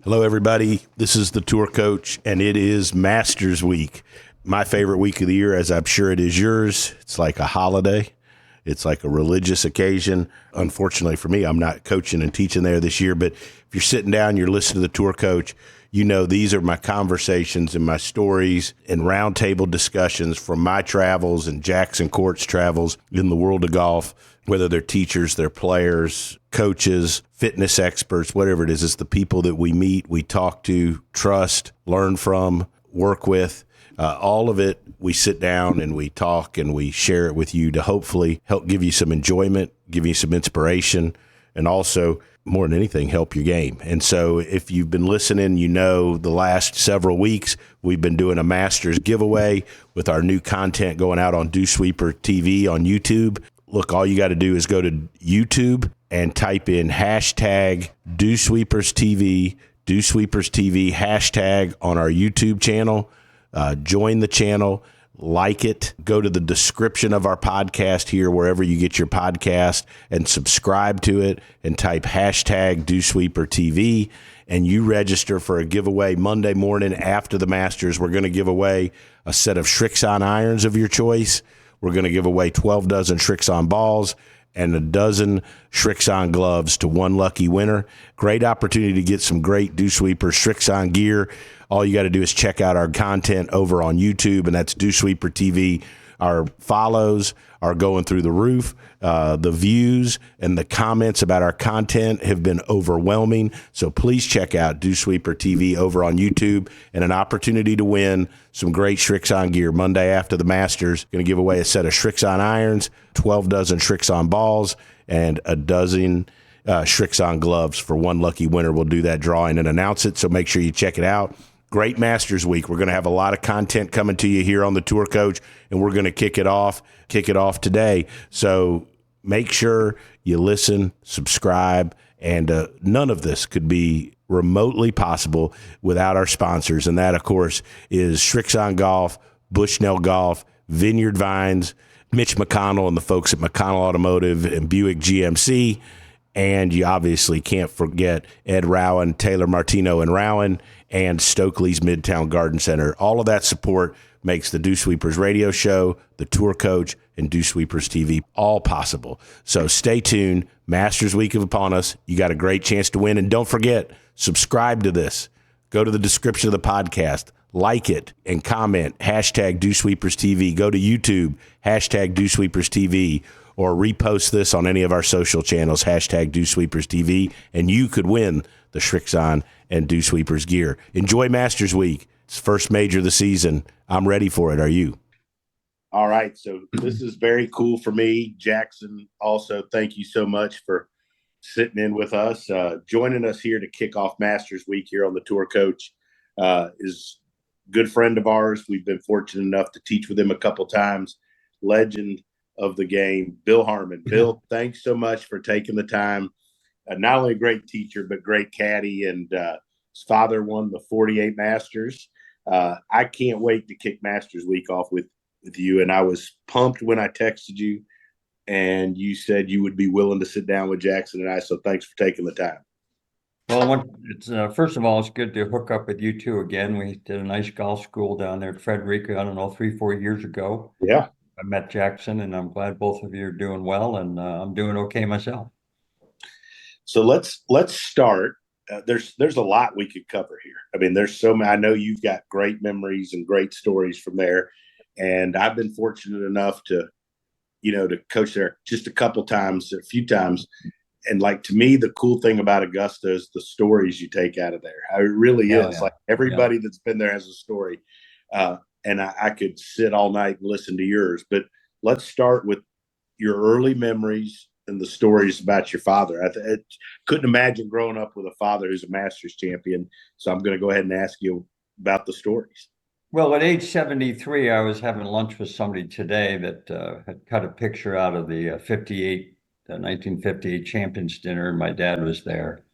Hello, everybody. This is the tour coach, and it is Masters Week. My favorite week of the year, as I'm sure it is yours. It's like a holiday. It's like a religious occasion. Unfortunately for me, I'm not coaching and teaching there this year, but if you're sitting down, you're listening to the tour coach, you know these are my conversations and my stories and roundtable discussions from my travels and Jackson Court's travels in the world of golf, whether they're teachers, they're players, coaches, fitness experts, whatever it is. It's the people that we meet, we talk to, trust, learn from, work with. All of it, we sit down and we talk and we share it with you to hopefully help give you some enjoyment, give you some inspiration, and also, more than anything, help your game. And so if you've been listening, you know the last several weeks, we've been doing a Masters giveaway with our new content going out on Dew Sweeper TV on YouTube. Look, all you got to do is go to YouTube and type in hashtag Dew Sweepers TV, hashtag on our YouTube channel. Join the channel, like it, go to the description of our podcast here, wherever you get your podcast, and subscribe to it and type hashtag Dew Sweeper TV, and you register for a giveaway Monday morning after the Masters. We're going to give away a set of Shrixon irons of your choice. We're going to give away 12 dozen Shrixon balls and a dozen Shrixon gloves to one lucky winner. Great opportunity to get some great Dew Sweeper Shrixon gear. All you got to do is check out our content over on YouTube, and that's Dew Sweeper TV. Our follows are going through the roof. The views and the comments about our content have been overwhelming. So please check out Dew Sweeper TV over on YouTube, and an opportunity to win some great Shrixon gear Monday after the Masters. Going to give away a set of Shrixon irons, 12 dozen Shrixon balls, and a dozen Shrixon gloves for one lucky winner. We'll do that drawing and announce it, so make sure you check it out. Great Masters Week. We're going to have a lot of content coming to you here on the Tour Coach, and we're going to kick it off today. So make sure you listen, subscribe, and none of this could be remotely possible without our sponsors, and that, of course, is Shrixon Golf, Bushnell Golf, Vineyard Vines, Mitch McConnell and the folks at McConnell Automotive and Buick GMC, and you obviously can't forget Ed Rowan, Taylor Martino and Rowan, and Stokely's Midtown Garden Center. All of that support makes the Dew Sweepers radio show, the Tour Coach, and Dew Sweepers TV all possible. So stay tuned. Masters Week is upon us. You got a great chance to win. And don't forget, subscribe to this. Go to the description of the podcast, like it, and comment, hashtag Dew Sweepers TV. Go to YouTube, hashtag Dew Sweepers TV, or repost this on any of our social channels, hashtag Dew Sweepers TV, and you could win the Shrixon and Dew Sweepers gear. Enjoy Masters Week. It's the first major of the season. I'm ready for it. Are you? All right. So this is very cool for me. Jackson, also, thank you so much for sitting in with us. Joining us here to kick off Masters Week here on the Tour Coach is a good friend of ours. We've been fortunate enough to teach with him a couple times. Legend of the game, Bill Harmon. Bill, thanks so much for taking the time. Not only a great teacher, but great caddy, and his father won the 48 Masters. I can't wait to kick Masters Week off with you, and I was pumped when I texted you, and you said you would be willing to sit down with Jackson and I, so thanks for taking the time. Well, it's first of all, it's good to hook up with you two again. We did a nice golf school down there at Frederica, I don't know, 3-4 years ago. Yeah. I met Jackson, and I'm glad both of you are doing well, and I'm doing okay myself. So let's start. There's a lot we could cover here. I mean, there's so many. I know you've got great memories and great stories from there, and I've been fortunate enough to coach there just a few times. And like, to me, the cool thing about Augusta is the stories you take out of there. It really is. Yeah. Like, everybody that's been there has a story. And I could sit all night and listen to yours, but let's start with your early memories and the stories about your father. I couldn't imagine growing up with a father who's a Masters champion. So I'm going to go ahead and ask you about the stories. Well, at age 73, I was having lunch with somebody today that had cut a picture out of the 1958 Champions Dinner, and my dad was there.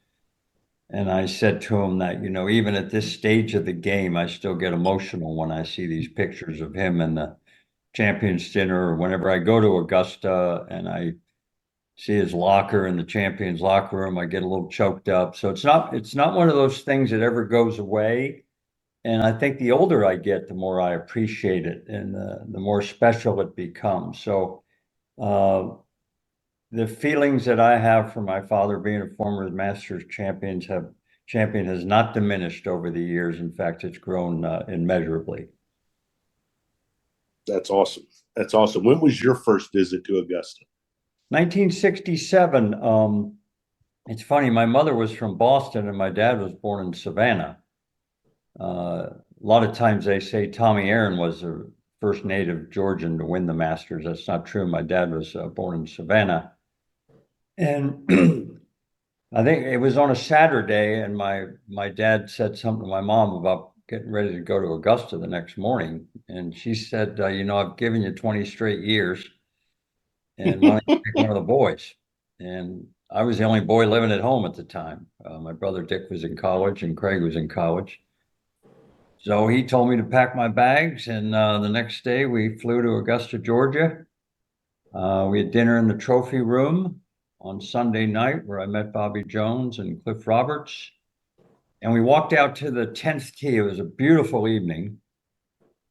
And I said to him that, even at this stage of the game, I still get emotional when I see these pictures of him in the Champions Dinner, or whenever I go to Augusta and I see his locker in the champions locker room, I get a little choked up. So it's not one of those things that ever goes away. And I think the older I get, the more I appreciate it and the more special it becomes. So uh, the feelings that I have for my father being a former Masters champion has not diminished over the years. In fact, it's grown immeasurably. That's awesome. That's awesome. When was your first visit to Augusta? 1967. It's funny. My mother was from Boston and my dad was born in Savannah. A lot of times they say Tommy Aaron was the first native Georgian to win the Masters. That's not true. My dad was born in Savannah. And I think it was on a Saturday, and my dad said something to my mom about getting ready to go to Augusta the next morning. And she said, I've given you 20 straight years, and why don't you pick one of the boys? And I was the only boy living at home at the time. My brother Dick was in college, and Craig was in college. So he told me to pack my bags, and the next day we flew to Augusta, Georgia. We had dinner in the trophy room on Sunday night where I met Bobby Jones and Cliff Roberts. And we walked out to the 10th tee. It was a beautiful evening.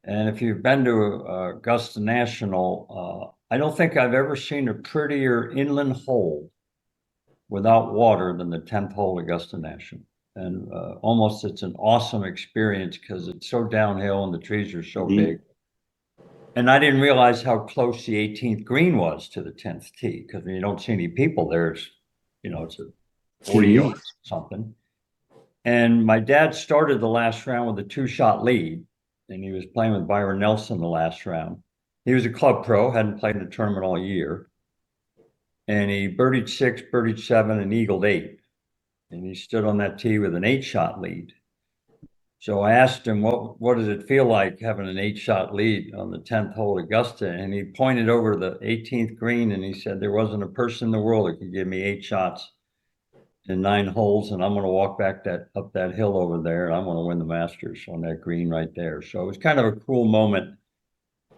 And if you've been to Augusta National, I don't think I've ever seen a prettier inland hole without water than the 10th hole Augusta National. And almost it's an awesome experience because it's so downhill and the trees are so big. And I didn't realize how close the 18th green was to the 10th tee, because when you don't see any people there, it's a 40 yards or something. And my dad started the last round with a 2-shot lead, and he was playing with Byron Nelson the last round. He was a club pro, hadn't played in the tournament all year. And he birdied 6, birdied 7, and eagled 8. And he stood on that tee with an 8-shot lead. So I asked him, what does it feel like having an 8-shot lead on the 10th hole Augusta? And he pointed over the 18th green and he said, there wasn't a person in the world that could give me 8 shots in 9 holes. And I'm going to walk back up that hill over there. And I'm going to win the Masters on that green right there. So it was kind of a cool moment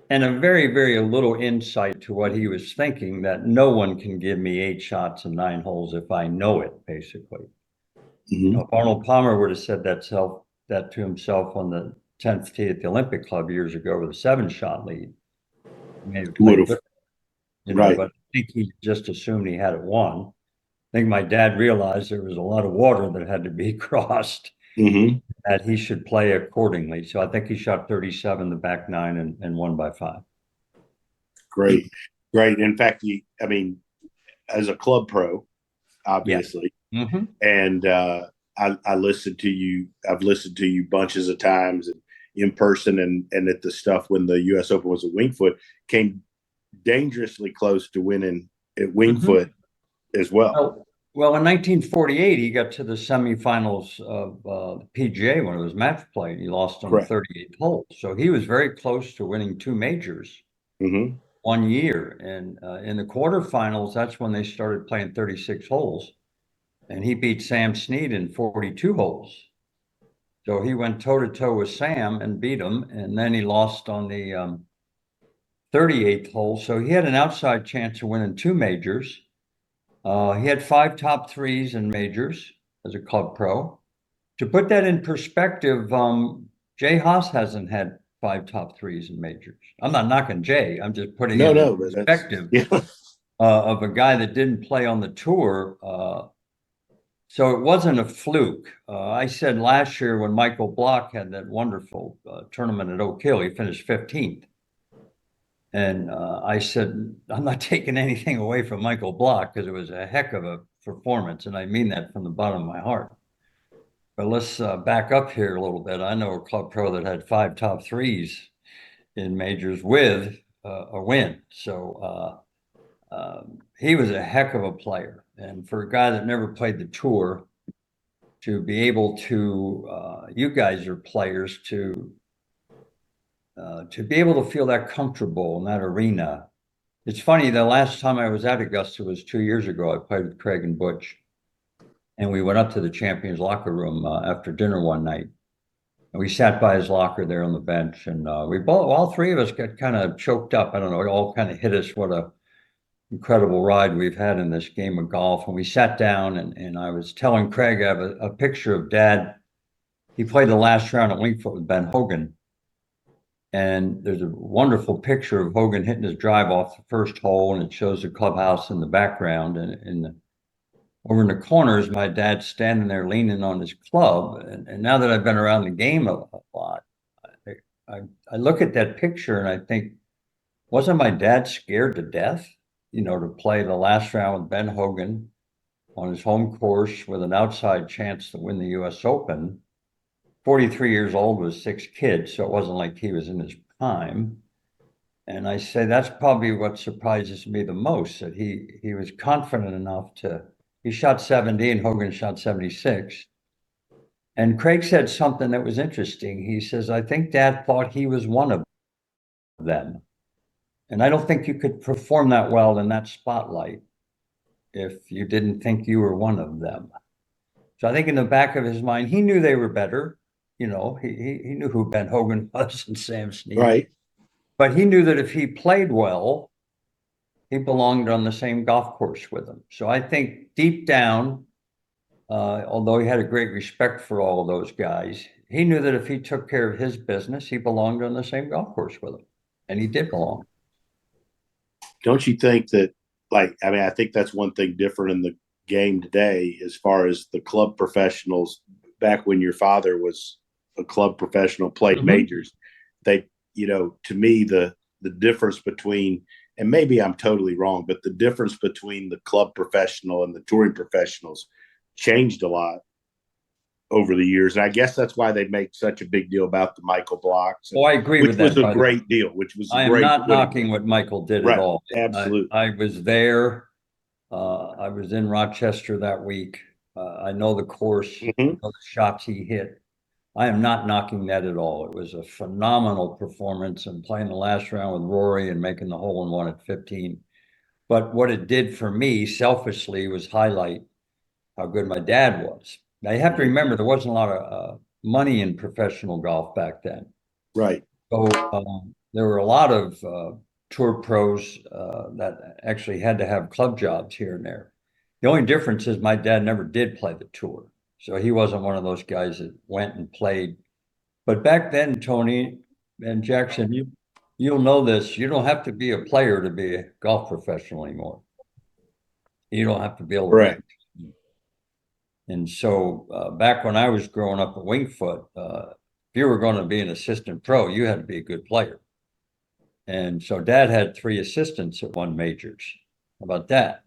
and a very, very little insight to what he was thinking, that no one can give me 8 shots in 9 holes if I know it, basically. If Arnold Palmer would have said that to himself on the 10th tee at the Olympic Club years ago with a 7-shot lead, right. But I think he just assumed he had it won. I think my dad realized there was a lot of water that had to be crossed, that he should play accordingly. So I think he shot 37 the back 9 and won by 5. Great. In fact, as a club pro, obviously, and I listened to you. I've listened to you bunches of times in person and at the stuff when the U.S. Open was at Winged Foot. Came dangerously close to winning at Winged Foot as well. Well, in 1948, he got to the semifinals of the PGA when it was match play. He lost on the 38th hole, so he was very close to winning 2 majors 1 year. And in the quarterfinals, that's when they started playing 36 holes. And he beat Sam Snead in 42 holes. So he went toe-to-toe with Sam and beat him. And then he lost on the 38th hole. So he had an outside chance of winning 2 majors. He had 5 top 3s in majors as a club pro. To put that in perspective, Jay Haas hasn't had 5 top 3s in majors. I'm not knocking Jay. I'm just putting it in perspective of a guy that didn't play on the tour. So it wasn't a fluke. I said last year when Michael Block had that wonderful tournament at Oak Hill, he finished 15th. And I said, I'm not taking anything away from Michael Block because it was a heck of a performance. And I mean that from the bottom of my heart. But let's back up here a little bit. I know a club pro that had 5 top 3s in majors with a win. So he was a heck of a player. And for a guy that never played the tour, to be able to, you guys are players, to be able to feel that comfortable in that arena. It's funny, the last time I was at Augusta was 2 years ago. I played with Craig and Butch. And we went up to the champions locker room after dinner one night. And we sat by his locker there on the bench. And all 3 of us got kind of choked up. I don't know, it all kind of hit us what a incredible ride we've had in this game of golf. And we sat down and I was telling Craig, I have a picture of Dad. He played the last round at Wingfoot with Ben Hogan. And there's a wonderful picture of Hogan hitting his drive off the first hole, and it shows the clubhouse in the background. And over in the corners, my dad's standing there leaning on his club. And now that I've been around the game a lot, I look at that picture and I think, wasn't my dad scared to death, to play the last round with Ben Hogan on his home course with an outside chance to win the US Open? 43 years old with 6 kids, so it wasn't like he was in his prime. And I say that's probably what surprises me the most, that he was confident enough he shot 70 and Hogan shot 76. And Craig said something that was interesting. He says, I think Dad thought he was one of them. And I don't think you could perform that well in that spotlight if you didn't think you were one of them. So I think in the back of his mind, he knew they were better. He knew who Ben Hogan was and Sam Snead. Right. But he knew that if he played well, he belonged on the same golf course with him. So I think deep down, although he had a great respect for all of those guys, he knew that if he took care of his business, he belonged on the same golf course with them. And he did belong. Don't you think that, I think that's one thing different in the game today as far as the club professionals. Back when your father was a club professional, played majors, they, to me, the difference between, and maybe I'm totally wrong, but the difference between the club professional and the touring professionals changed a lot over the years. And I guess that's why they make such a big deal about the Michael Blocks. I agree with that. Which was a great deal, I am not knocking what Michael did at all. Absolutely. I was there. I was in Rochester that week. I know the course, I know the shots he hit. I am not knocking that at all. It was a phenomenal performance, and playing the last round with Rory and making the hole-in-one at 15. But what it did for me, selfishly, was highlight how good my dad was. Now, you have to remember, there wasn't a lot of money in professional golf back then. Right. So there were a lot of tour pros that actually had to have club jobs here and there. The only difference is my dad never did play the tour. So he wasn't one of those guys that went and played. But back then, Tony and Jackson, you'll know this. You don't have to be a player to be a golf professional anymore. You don't have to be able to. Correct. And so back when I was growing up at Wingfoot, if you were going to be an assistant pro, you had to be a good player. And so Dad had 3 assistants that won majors. How about that?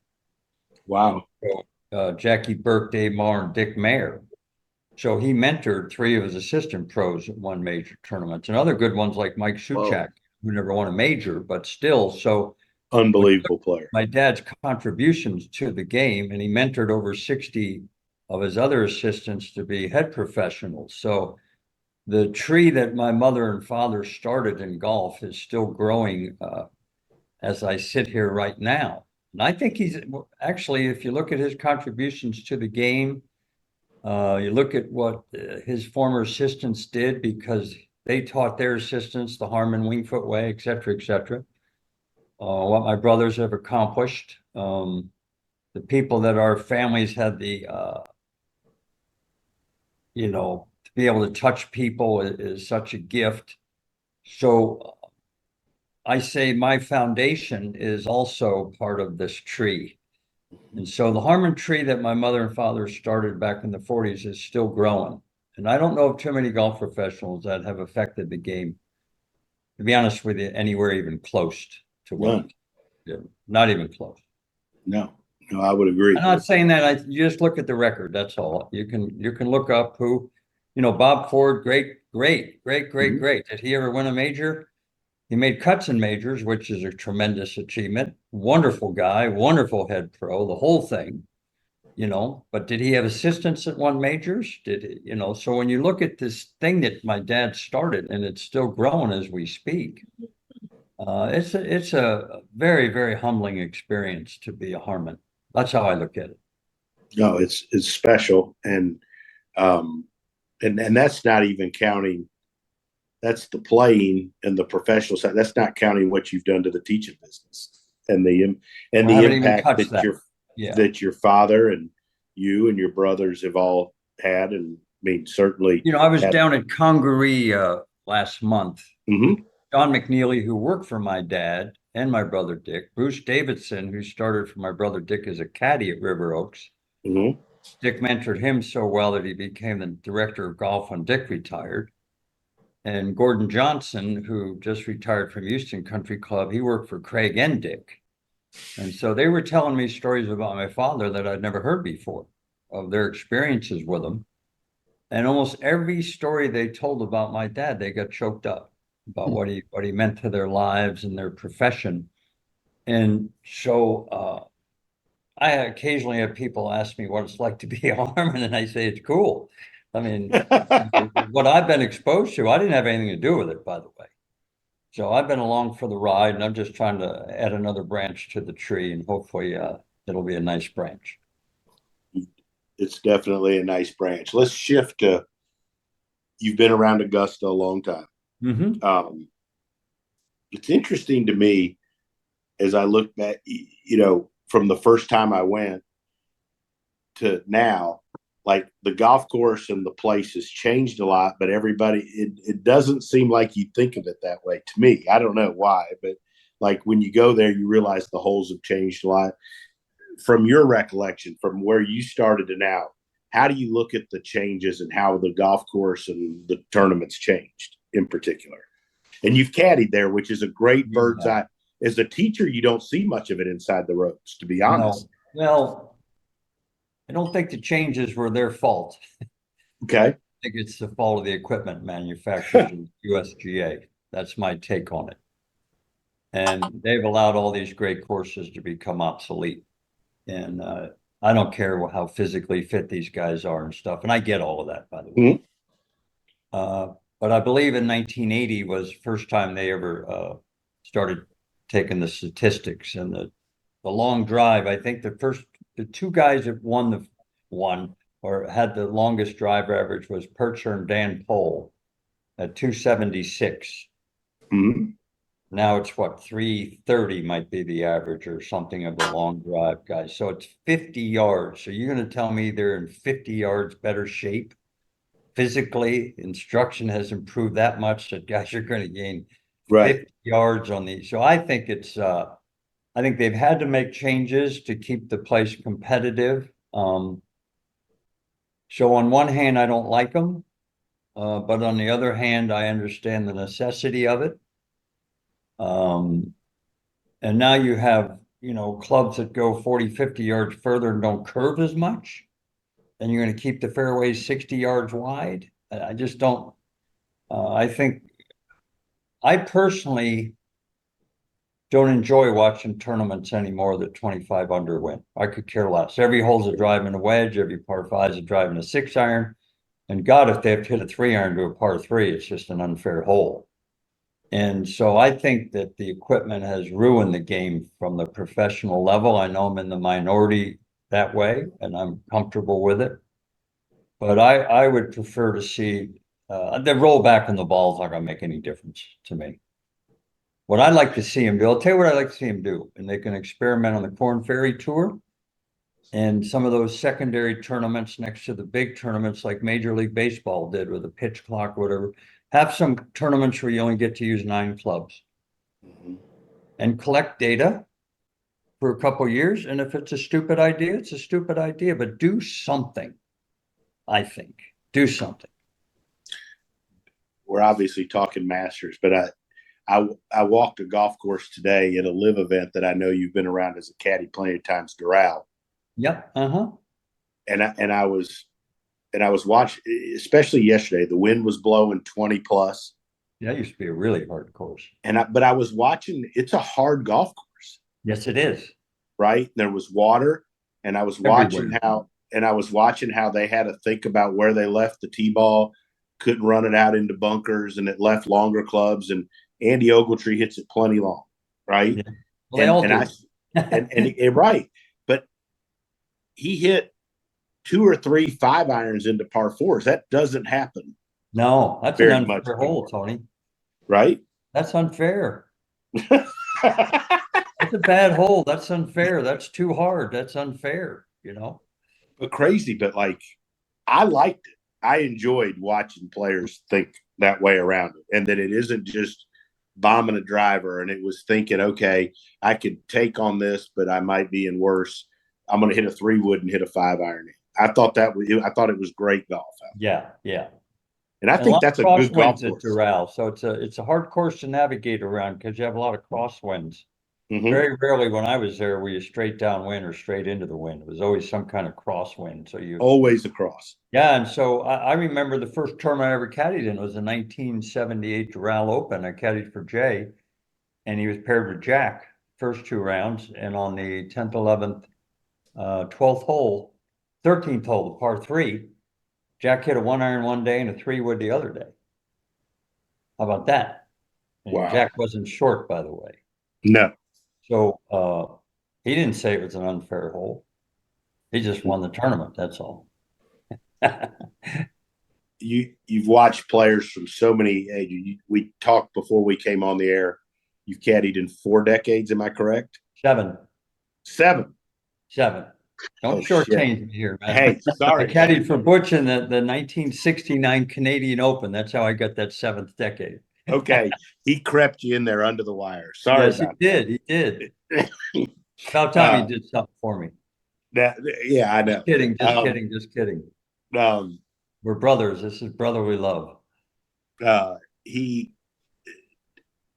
Wow. So, Jackie Burke, Dave Marr, and Dick Mayer. So he mentored 3 of his assistant pros that won major tournaments, and other good ones like Mike Shuchak, who never won a major, but still. So unbelievable player. My dad's contributions to the game, and he mentored over 60 of his other assistants to be head professionals. So the tree that my mother and father started in golf is still growing as I sit here right now. And I think he's actually, if you look at his contributions to the game, you look at what his former assistants did, because they taught their assistants the Harmon Wingfoot way, et cetera, what my brothers have accomplished, the people that our families had the, to be able to touch people is such a gift. So I say my foundation is also part of this tree. And so the Harmon tree that my mother and father started back in the 40s is still growing. And I don't know of too many golf professionals that have affected the game, to be honest with you, anywhere even close to what. Not even close. No, I would agree. I'm not saying that. You just look at the record. That's all. You can look up who, Bob Ford, great. Did he ever win a major? He made cuts in majors, which is a tremendous achievement. Wonderful guy, wonderful head pro, the whole thing, but did he have assistants that won majors? So when you look at this thing that my dad started, and it's still growing as we speak, it's a very, very humbling experience to be a Harmon. That's how I look at it. No, it's special. And that's not even counting. That's the playing and the professional side. That's not counting what you've done to the teaching business and the I haven't even impact touched that that. that your father and you and your brothers have all had. And I mean, certainly, I was down at Congaree last month. Mm-hmm. John McNeely, who worked for my dad and my brother Dick, Bruce Davidson, who started for my brother Dick as a caddy at River Oaks. Mm-hmm. Dick mentored him so well that he became the director of golf when Dick retired. And Gordon Johnson, who just retired from Houston Country Club, he worked for Craig and Dick. And so they were telling me stories about my father that I'd never heard before, of their experiences with him. And almost every story they told about my dad, they got choked up about what he meant to their lives and their profession. And so I occasionally have people ask me what it's like to be a Harmon, and I say it's cool. I mean, what I've been exposed to, I didn't have anything to do with it, by the way. So I've been along for the ride, and I'm just trying to add another branch to the tree, and hopefully it'll be a nice branch. It's definitely a nice branch. Let's shift to, you've been around Augusta a long time. Mm-hmm. It's interesting to me as I look back, from the first time I went to now, like the golf course and the place has changed a lot, but it doesn't seem like you think of it that way to me. I don't know why, but like when you go there, you realize the holes have changed a lot. From your recollection, from where you started to now, how do you look at the changes and how the golf course and the tournaments changed in particular? And you've caddied there, which is a great bird's eye. As a teacher, you don't see much of it inside the ropes, to be honest. No. Well, I don't think the changes were their fault. Okay. I think it's the fault of the equipment manufacturers in USGA. That's my take on it. And they've allowed all these great courses to become obsolete. And I don't care how physically fit these guys are and stuff. And I get all of that, by the way. Mm-hmm. But I believe in 1980 was the first time they ever started taking the statistics and the long drive. I think the two guys that won or had the longest drive average was Percher and Dan Pohl at 276. Mm-hmm. Now it's 330 might be the average or something of the long drive guys. So it's 50 yards. So you're going to tell me they're in 50 yards better shape? Physically, instruction has improved that much that guys are going to gain 50 yards on these. So I think I think they've had to make changes to keep the place competitive. So on one hand, I don't like them, but on the other hand, I understand the necessity of it. And now you have, clubs that go 40, 50 yards further and don't curve as much. And you're going to keep the fairways 60 yards wide. I just don't. I personally don't enjoy watching tournaments anymore that 25 under win. I could care less. Every hole's a drive and a wedge. Every par five is a drive and a 6-iron. And God, if they have to hit a 3-iron to a par 3, it's just an unfair hole. And so I think that the equipment has ruined the game from the professional level. I know I'm in the minority that way, and I'm comfortable with it. But I would prefer to see the roll back on the ball is not going to make any difference to me. What I'd like to see him do, I'll tell you what I'd like to see him do, and they can experiment on the Corn Ferry Tour and some of those secondary tournaments next to the big tournaments like Major League Baseball did with a pitch clock or whatever. Have some tournaments where you only get to use 9 clubs and collect data for a couple of years. And if it's a stupid idea, it's a stupid idea, but do something. I think do something. We're obviously talking Masters, but I walked a golf course today at a live event that I know you've been around as a caddy plenty of times, Doral. Yep. Uh-huh. And I was watching, especially yesterday. The wind was blowing 20 plus. That used to be a really hard course. But I was watching. It's a hard golf course. Yes, it is. Right. There was water, and I was watching how they had to think about where they left the tee ball. Couldn't run it out into bunkers, and it left longer clubs. And Andy Ogletree hits it plenty long, right? Yeah. Well, right. But he hit 2 or 3 5-irons into par 4s. That doesn't happen. No, that's an unfair hole, Tony. Right? That's unfair. That's That's a bad hole. That's unfair. That's too hard. That's unfair, you know? But crazy, but like, I liked it. I enjoyed watching players think that way around it, and that it isn't just bombing a driver, and it was thinking, okay, I could take on this, but I might be in worse. I'm going to hit a 3-wood and hit a 5-iron. I thought it was great golf. Yeah, yeah. And I And a think lot that's of a good golf crosswinds at course. Doral, so it's a hard course to navigate around because you have a lot of crosswinds. Mm-hmm. Very rarely when I was there were you straight downwind or straight into the wind. It was always some kind of crosswind. So you always across. Yeah, and so I remember the first tournament I ever caddied in was the 1978 Doral Open. I caddied for Jay, and he was paired with Jack first 2 rounds, and on the 10th, 11th, 12th hole, 13th hole, the par 3, Jack hit a 1-iron one day and a 3-wood the other day. How about that? And Wow. Jack wasn't short, by the way. No. So he didn't say it was an unfair hole. He just won the tournament. That's all. You've watched players from so many ages. We talked before we came on the air. You've caddied in 4 decades. Am I correct? 7. 7. Don't shortchange me here, man. Hey, sorry. I caddied for Butch in the 1969 Canadian Open. That's how I got that 7th decade. Okay. He crept you in there under the wire. Sorry. Yes, he did. He did. About time he did something for me. Yeah, I know. Just kidding. Just kidding. We're brothers. This is brotherly love. He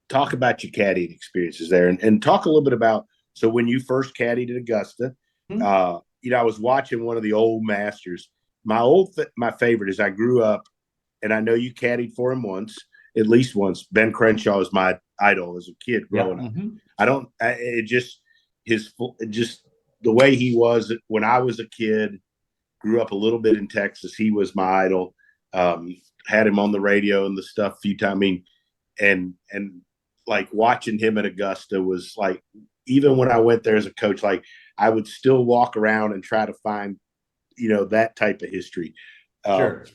talk about your caddying experiences there, and talk a little bit about, so when you first caddied at Augusta, I was watching one of the old masters. My favorite is, I grew up, and I know you caddied for him at least once. Ben Crenshaw is my idol as a kid growing up. Just the way he was when I was a kid, grew up a little bit in Texas. He was my idol. Had him on the radio and the stuff a few times. I mean, and like watching him at Augusta was like, even when I went there as a coach, like I would still walk around and try to find, that type of history. Sure.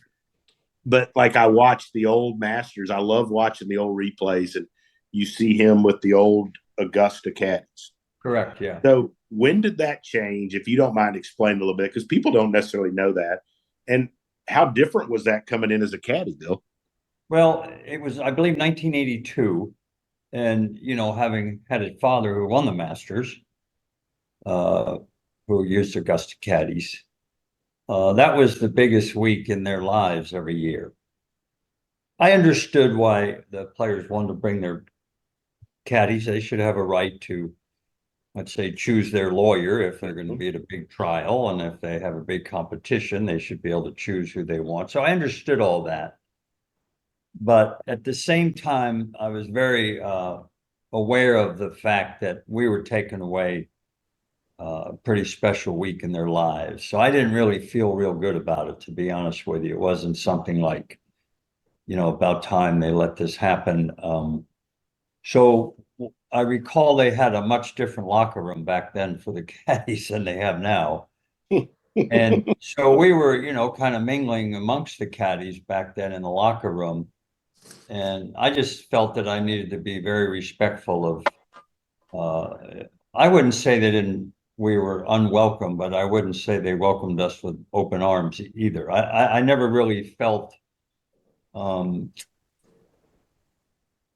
But like, I watched the old masters. I love watching the old replays, and you see him with the old Augusta caddies. Correct. Yeah. So when did that change? If you don't mind explaining a little bit, because people don't necessarily know that. And how different was that coming in as a caddy, Bill? Well, it was, I believe, 1982. And, having had a father who won the Masters, who used Augusta caddies, that was the biggest week in their lives every year. I understood why the players wanted to bring their caddies. They should have a right to, let's say, choose their lawyer if they're going to be at a big trial. And if they have a big competition, they should be able to choose who they want. So I understood all that. But at the same time, I was very aware of the fact that we were taking away a pretty special week in their lives. So I didn't really feel real good about it, to be honest with you. It wasn't something like, about time they let this happen. So I recall they had a much different locker room back then for the caddies than they have now. And so we were, kind of mingling amongst the caddies back then in the locker room. And I just felt that I needed to be very respectful of, I wouldn't say we were unwelcome, but I wouldn't say they welcomed us with open arms either. I never really felt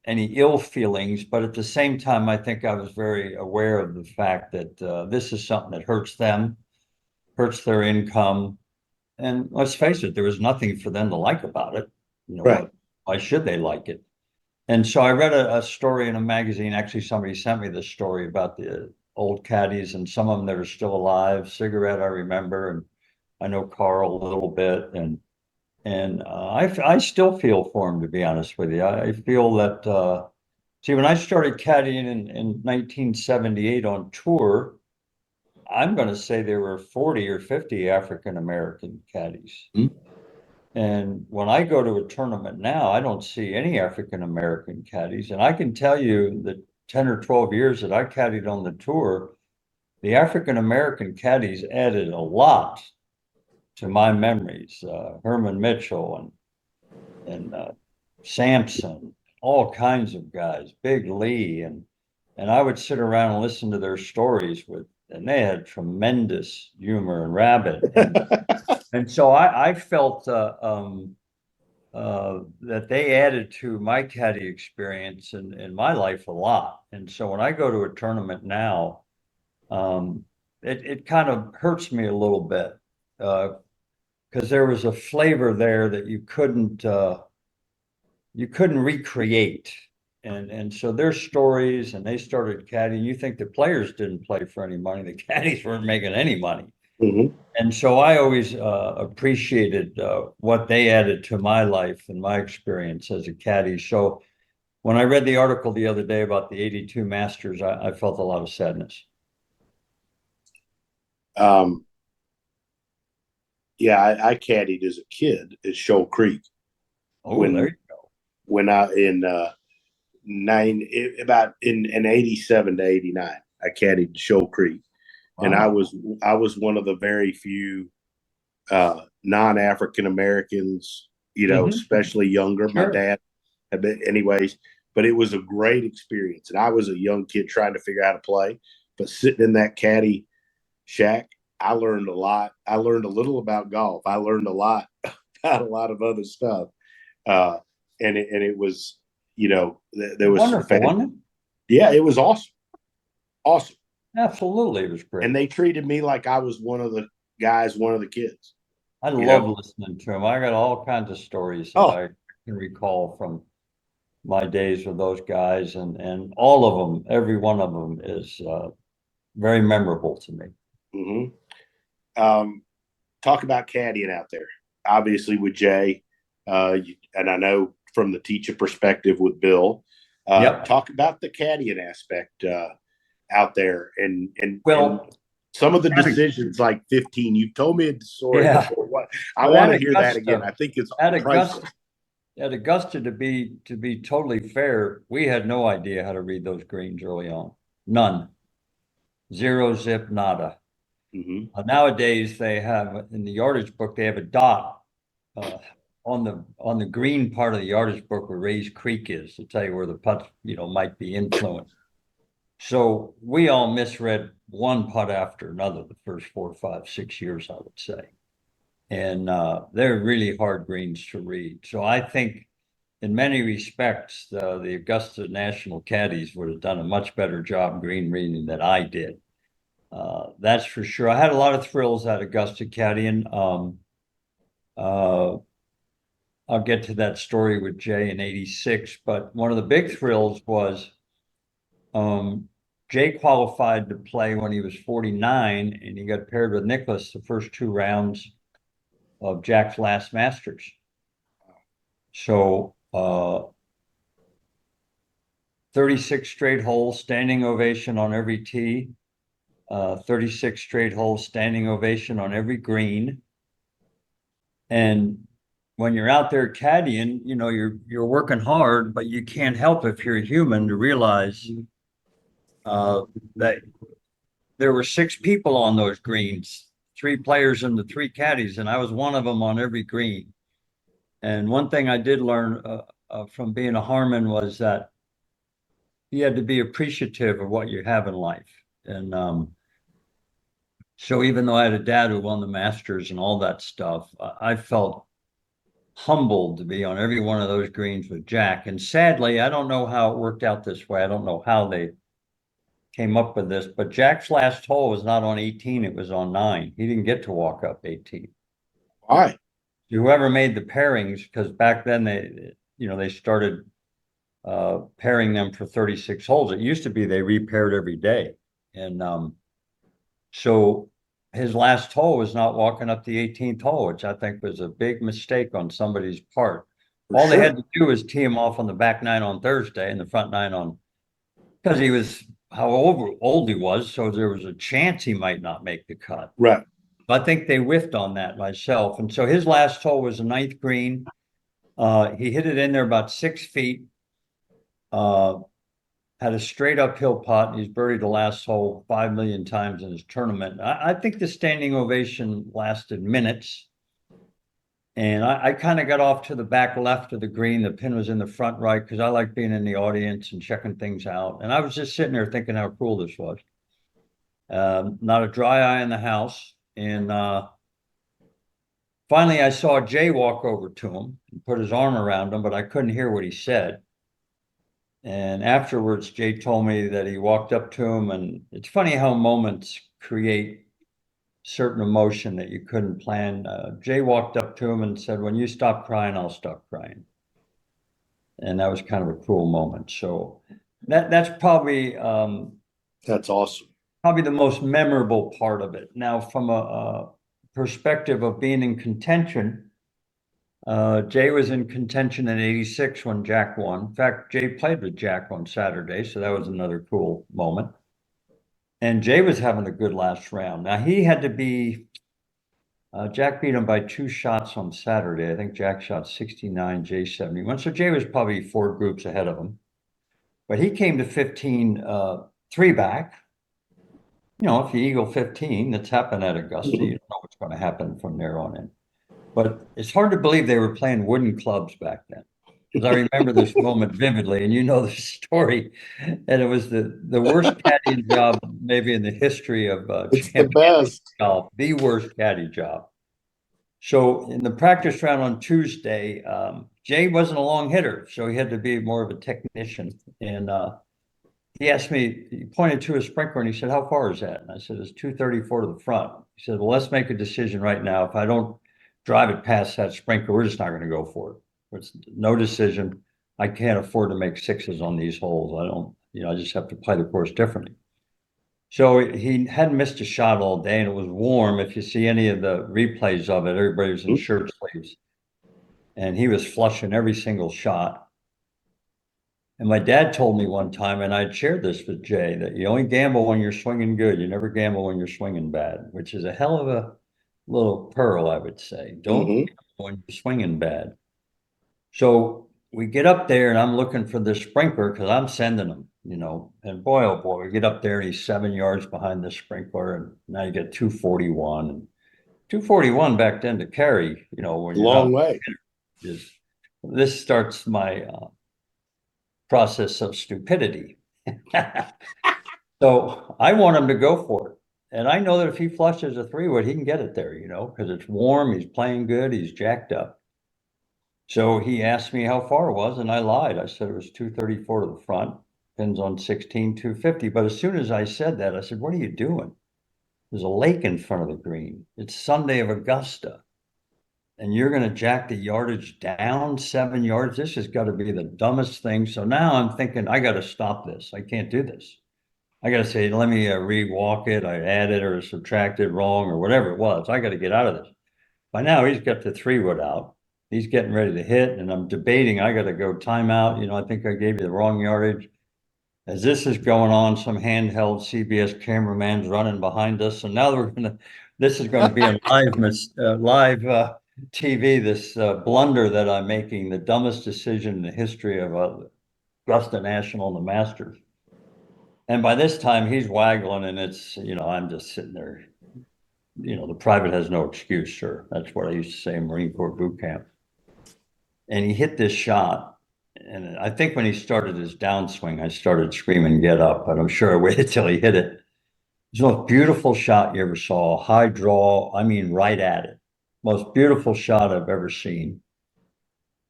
any ill feelings, but at the same time, I think I was very aware of the fact that this is something that hurts them, hurts their income. And let's face it, there was nothing for them to like about it. Right. Why should they like it? And so I read a story in a magazine. Actually, somebody sent me this story about the old caddies, and some of them that are still alive. Cigarette, I remember, and I know Carl a little bit, and I still feel for him, to be honest with you. I feel that see, when I started caddying in 1978 on tour, I'm going to say there were 40 or 50 African American caddies. Mm-hmm. And when I go to a tournament now, I don't see any African American caddies. And I can tell you that 10 or 12 years that I caddied on the tour, the African American caddies added a lot to my memories. Herman Mitchell and Sampson, all kinds of guys, Big Lee, and And I would sit around and listen to their stories and they had tremendous humor and rabbit. And so I felt that they added to my caddy experience in my life a lot. And so when I go to a tournament now, it kind of hurts me a little bit because there was a flavor there that you couldn't recreate. And so their stories, and they started caddying. You think the players didn't play for any money? The caddies weren't making any money. Mm-hmm. And so I always appreciated what they added to my life and my experience as a caddy. So when I read the article the other day about the 82 Masters, I felt a lot of sadness. Yeah, I caddied as a kid at Shoal Creek. Oh, there you go. When I in about in 87 to 89, I caddied Shoal Creek. Wow. And I was one of the very few non-African Americans, especially younger. Sure. My dad had been, anyways, but it was a great experience. And I was a young kid trying to figure out how to play, but sitting in that caddy shack, I learned a lot. I learned a little about golf. I learned a lot about a lot of other stuff. And it was, there was wonderful, wasn't it? Yeah, it was awesome. Awesome. Absolutely. It was great. And they treated me like I was one of the guys, one of the kids. I love listening to them. I got all kinds of stories that I can recall from my days with those guys, and all of them, every one of them is very memorable to me. Mm-hmm. Talk about caddying out there. Obviously with Jay, and I know from the teacher perspective with Bill. Talk about the caddying aspect out there, and some of the decisions, like 15. You told me a story before. What I want to hear that again. I think it's priceless. At Augusta, to be totally fair, we had no idea how to read those greens early on. None. Zero, zip, nada. Mm-hmm. Nowadays, they have in the yardage book, they have a dot on the green part of the yardage book where Raised Creek is to tell you where the putt might be influenced. So we all misread one putt after another the first 4, 5, 6 years, I would say. And they're really hard greens to read. So I think in many respects, the Augusta National caddies would have done a much better job green reading than I did. That's for sure. I had a lot of thrills at Augusta caddying. I'll get to that story with Jay in 86, but one of the big thrills was Jay qualified to play when he was 49, and he got paired with Nicklaus the first 2 rounds of Jack's last Masters. So 36 straight holes, standing ovation on every tee, 36 straight holes, standing ovation on every green. And when you're out there caddying, you're working hard, but you can't help, if you're human, to realize that there were 6 people on those greens, 3 players and the 3 caddies, and I was one of them on every green. And one thing I did learn from being a Harmon was that you had to be appreciative of what you have in life. And so even though I had a dad who won the Masters and all that stuff, I felt humbled to be on every one of those greens with Jack. And sadly, I don't know how it worked out this way. I don't know how they came up with this, but Jack's last hole was not on 18, it was on 9. He didn't get to walk up 18. Why? Whoever made the pairings, because back then they started pairing them for 36 holes. It used to be they repaired every day. And so his last hole was not walking up the 18th hole, which I think was a big mistake on somebody's part. All they had to do was tee him off on the back 9 on Thursday and the front 9 on, because he was how old he was, so there was a chance he might not make the cut. Right. I think they whiffed on that myself. And so his last hole was a 9th green. He hit it in there about 6 feet. Had a straight uphill putt. He's buried the last hole 5 million times in his tournament. I think the standing ovation lasted minutes. And I kind of got off to the back left of the green. The pin was in the front right because I like being in the audience and checking things out. And I was just sitting there thinking how cool this was. Not a dry eye in the house. And finally, I saw Jay walk over to him and put his arm around him, but I couldn't hear what he said. And afterwards, Jay told me that he walked up to him, and it's funny how moments create certain emotion that you couldn't plan. Jay walked up to him and said, "When you stop crying, I'll stop crying." And that was kind of a cool moment. So that's That's awesome. Probably the most memorable part of it. Now, from a perspective of being in contention, Jay was in contention in '86 when Jack won. In fact, Jay played with Jack on Saturday, so that was another cool moment. And Jay was having a good last round. Now he had to be, Jack beat him by 2 shots on Saturday. I think Jack shot 69, Jay 71. So Jay was probably 4 groups ahead of him. But he came to 15, 3 back. You know, if you eagle 15, that's happened at Augusta. You don't know what's going to happen from there on in. But it's hard to believe they were playing wooden clubs back then. Because I remember this moment vividly, and you know the story. And it was the worst caddying job maybe in the history of It's the best. golf, the worst caddy job. So in the practice round on Tuesday, Jay wasn't a long hitter, so he had to be more of a technician. And he asked me, he pointed to a sprinkler and he said, "How far is that?" And I said, "It's 234 to the front." He said, "Well, let's make a decision right now. If I don't drive it past that sprinkler, we're just not going to go for it. It's no decision. I can't afford to make 6s on these holes. I don't, I just have to play the course differently." So he hadn't missed a shot all day, and it was warm. If you see any of the replays of it, everybody was in shirt sleeves. And he was flushing every single shot. And my dad told me one time, and I'd shared this with Jay, that you only gamble when you're swinging good. You never gamble when you're swinging bad, which is a hell of a little pearl, I would say. Don't gamble when you're swinging bad. So we get up there and I'm looking for the sprinkler because I'm sending them, and boy, oh boy, we get up there and he's 7 yards behind the sprinkler, and now you get 241. And 241 back then to carry, when you're long way. This starts my process of stupidity. So I want him to go for it. And I know that if he flushes a 3-wood, he can get it there, because it's warm, he's playing good, he's jacked up. So he asked me how far it was, and I lied. I said it was 234 to the front, pins on 16, 250. But as soon as I said that, I said, "What are you doing? There's a lake in front of the green. It's Sunday of Augusta. And you're going to jack the yardage down 7 yards? This has got to be the dumbest thing." So now I'm thinking, I got to stop this. I can't do this. I got to say, let me re-walk it. I added or subtracted wrong or whatever it was. I got to get out of this. By now, he's got the 3-wood out. He's getting ready to hit, and I'm debating. I got to go timeout. I think I gave you the wrong yardage. As this is going on, some handheld CBS cameraman's running behind us, and now this is going to be a live TV. This blunder that I'm making, the dumbest decision in the history of Augusta National and the Masters. And by this time, he's waggling, and it's I'm just sitting there. The private has no excuse, sir. That's what I used to say in Marine Corps boot camp. And he hit this shot. And I think when he started his downswing, I started screaming, "Get up." But I'm sure I waited till he hit it. It's the most beautiful shot you ever saw. High draw, I mean, right at it. Most beautiful shot I've ever seen.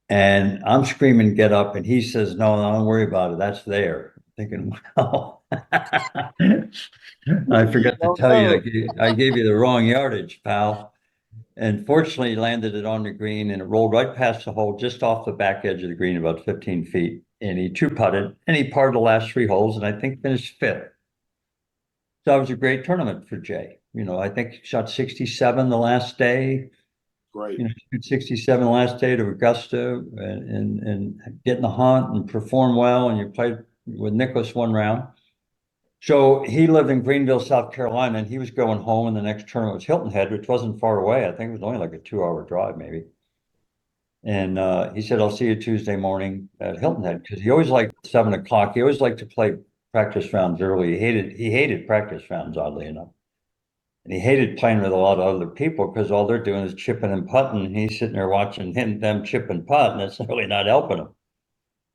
And I'm screaming, "Get up." And he says, "No, don't worry about it. That's there." I'm thinking, wow. I forgot to tell you, I gave you the wrong yardage, pal. And fortunately, he landed it on the green, and it rolled right past the hole, just off the back edge of the green, about 15 feet. And he 2-putted, and he parred the last 3 holes, and I think finished 5th. So it was a great tournament for Jay. I think he shot 67 the last day. Great. 67 the last day to Augusta, and get in the hunt and perform well. And you played with Nicklaus 1 round. So he lived in Greenville, South Carolina, and he was going home, and the next tournament was Hilton Head, which wasn't far away. I think it was only like a 2-hour drive, maybe. And he said, "I'll see you Tuesday morning at Hilton Head," because he always liked 7 o'clock. He always liked to play practice rounds early. He hated practice rounds, oddly enough. And he hated playing with a lot of other people because all they're doing is chipping and putting. And he's sitting there watching them chip and putt, and it's really not helping him.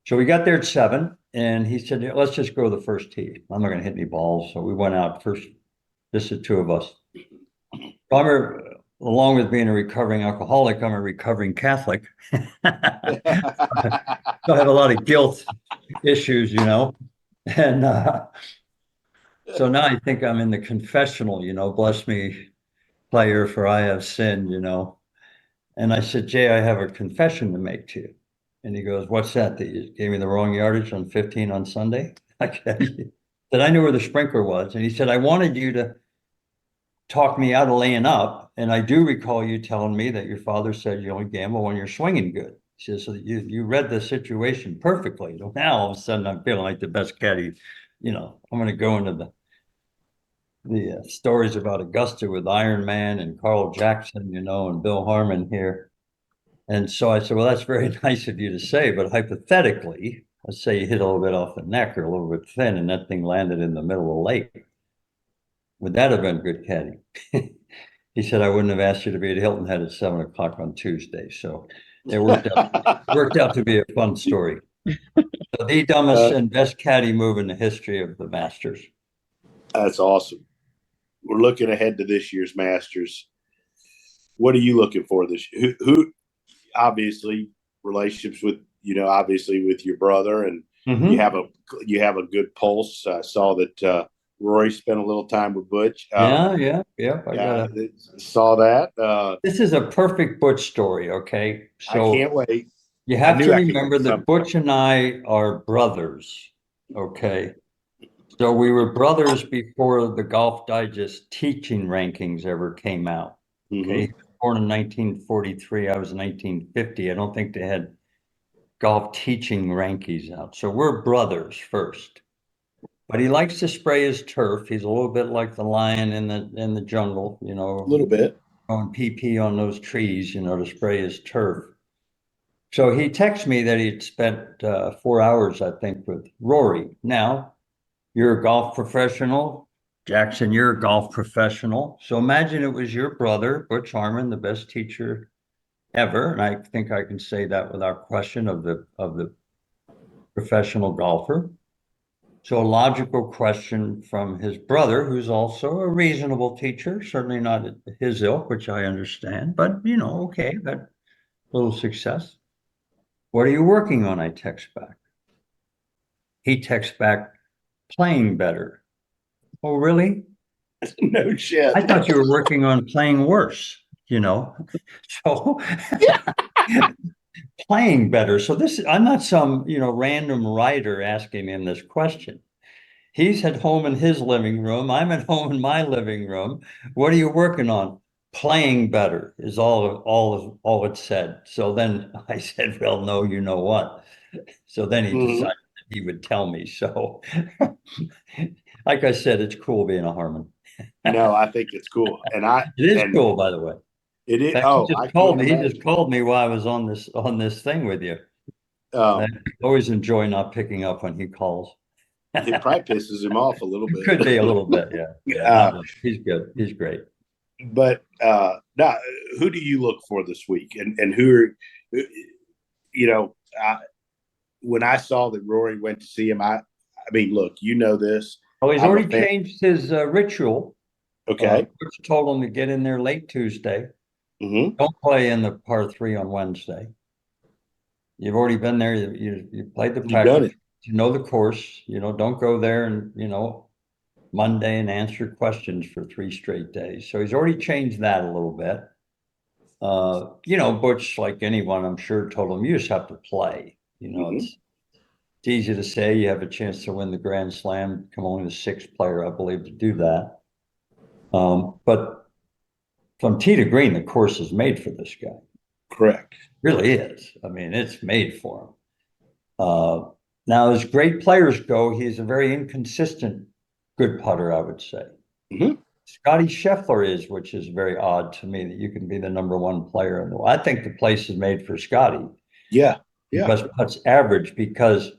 So we got there at 7, and he said, "Yeah, let's just go to the first tee. I'm not going to hit any balls." So we went out first. This is 2 of us. Along with being a recovering alcoholic, I'm a recovering Catholic. So I have a lot of guilt issues, And so now I think I'm in the confessional, bless me, player, for I have sinned, And I said, "Jay, I have a confession to make to you." And he goes, "What's that? That you gave me the wrong yardage on 15 on Sunday?" That I knew where the sprinkler was. And he said, "I wanted you to talk me out of laying up. And I do recall you telling me that your father said you only gamble when you're swinging good." He says, "So you read the situation perfectly." So now all of a sudden I'm feeling like the best caddy. I'm going to go into the stories about Augusta with Iron Man and Carl Jackson, and Bill Harmon here. And so I said, "Well, that's very nice of you to say, but hypothetically, let's say you hit a little bit off the neck or a little bit thin and that thing landed in the middle of the lake. Would that have been good caddy?" He said, "I wouldn't have asked you to be at Hilton Head at 7 o'clock on Tuesday." So it worked out to be a fun story. So the dumbest and best caddy move in the history of the Masters. That's awesome. We're looking ahead to this year's Masters. What are you looking for this year? Who obviously relationships with, obviously with your brother, and you have a good pulse. I saw that Rory spent a little time with Butch. Yeah. Saw that. This is a perfect Butch story. Okay, so I can't wait. You have to remember that Butch and I are brothers. Okay, so we were brothers before the Golf Digest teaching rankings ever came out. Okay, he was born in 1943. I was in 1950. I don't think they had golf teaching rankings out. So we're brothers first. But he likes to spray his turf. He's a little bit like the lion in the jungle, A little bit. Going pee on those trees, to spray his turf. So he texted me that he'd spent 4 hours, I think, with Rory. Now, you're a golf professional. Jackson, you're a golf professional. So imagine it was your brother, Butch Harmon, the best teacher ever. And I think I can say that without question of the professional golfer. So a logical question from his brother, who's also a reasonable teacher, certainly not his ilk, which I understand, but okay, that little success. "What are you working on?" I text back. He texts back, "Playing better." "Oh, really?" No shit. "I thought you were working on playing worse, So playing better. So I'm not some, random writer asking him this question. He's at home in his living room. I'm at home in my living room. "What are you working on?" "Playing better" is all it said. So then I said, "Well, no, you know what?" So then he decided that he would tell me. So like I said, it's cool being a Harmon. No, I think it's cool. It is cool, by the way. It is. Fact, he just called me while I was on this thing with you. I always enjoy not picking up when he calls. It probably pisses him off a little bit. Could be a little bit, yeah. He's good. He's great. But now, who do you look for this week? And who are, when I saw that Rory went to see him, I mean, look, this. Oh, he's already changed his ritual. Okay. Coach told him to get in there late Tuesday. Mm-hmm. Don't play in the par 3 on Wednesday. You've already been there. You played the practice. You've done it. You know the course. Don't go there and Monday and answer questions for 3 straight days. So he's already changed that a little bit. Butch, like anyone, I'm sure, told him you just have to play. It's easy to say you have a chance to win the Grand Slam. Become only the 6th player, I believe, to do that. But from tee to green, the course is made for this guy. Correct. It really is. I mean, it's made for him. Now, as great players go, he's a very inconsistent good putter, I would say. Scotty Scheffler is, which is very odd to me that you can be the number 1 player in the world. I think the place is made for Scotty. Yeah. Best putts average because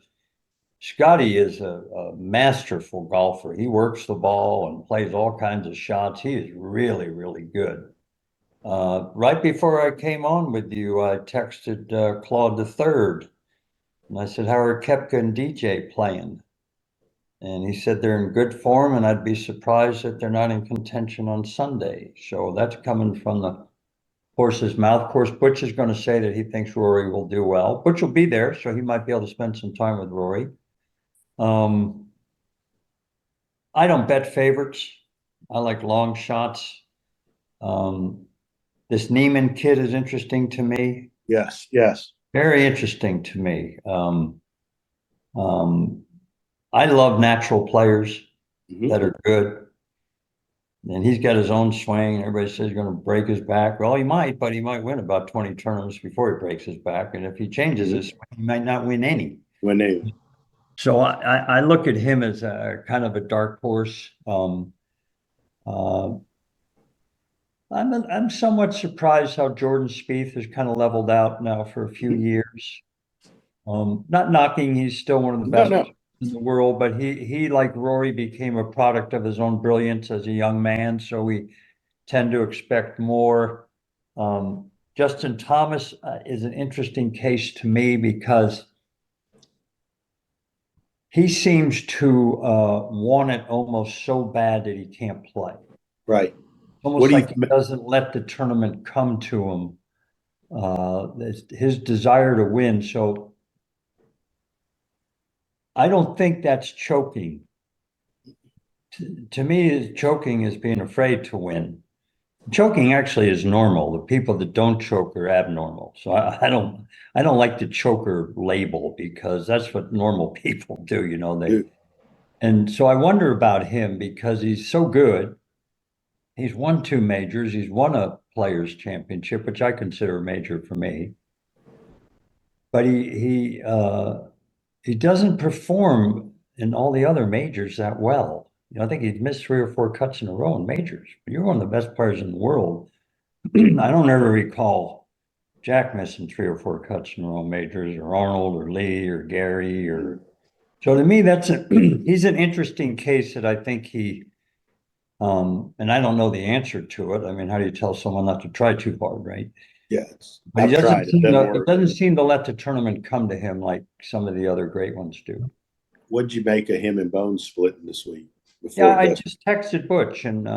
Scotty is a masterful golfer. He works the ball and plays all kinds of shots. He is really, really good. Right before I came on with you, I texted Claude the Third, and I said, "How are Koepka and DJ playing?" And he said they're in good form, and I'd be surprised if they're not in contention on Sunday. So that's coming from the horse's mouth. Of course, Butch is going to say that he thinks Rory will do well. Butch will be there, so he might be able to spend some time with Rory. I don't bet favorites. I like long shots. This Neiman kid is interesting to me. Yes, yes. Very interesting to me. I love natural players that are good. And he's got his own swing. Everybody says he's going to break his back. Well, he might, but he might win about 20 tournaments before he breaks his back. And if he changes his swing, he might not win any. So I look at him as a kind of a dark horse. I'm somewhat surprised how Jordan Spieth has kind of leveled out now for a few years. Not knocking, he's still one of the best in the world, but he like Rory became a product of his own brilliance as a young man, so we tend to expect more. Justin Thomas is an interesting case to me because he seems to want it almost so bad that he can't play. Right. Almost like he doesn't let the tournament come to him. His desire to win. So I don't think that's choking. To me, choking is being afraid to win. Choking actually is normal. The people that don't choke are abnormal. So I don't like the choker label because that's what normal people do, you know. And so I wonder about him because he's so good. He's won 2 majors. He's won a Players Championship, which I consider a major for me. But he doesn't perform in all the other majors that well. You know, I think he's missed 3 or 4 cuts in a row in majors. But you're one of the best players in the world. I don't ever recall Jack missing 3 or 4 cuts in a row in majors, or Arnold, or Lee, or Gary, or so. To me, he's an interesting case that I think he. And I don't know the answer to it. I mean, how do you tell someone not to try too hard, right? Yes. But he doesn't seem to let the tournament come to him like some of the other great ones do. What'd you make of him and Bones splitting this week? Yeah, I just texted Butch and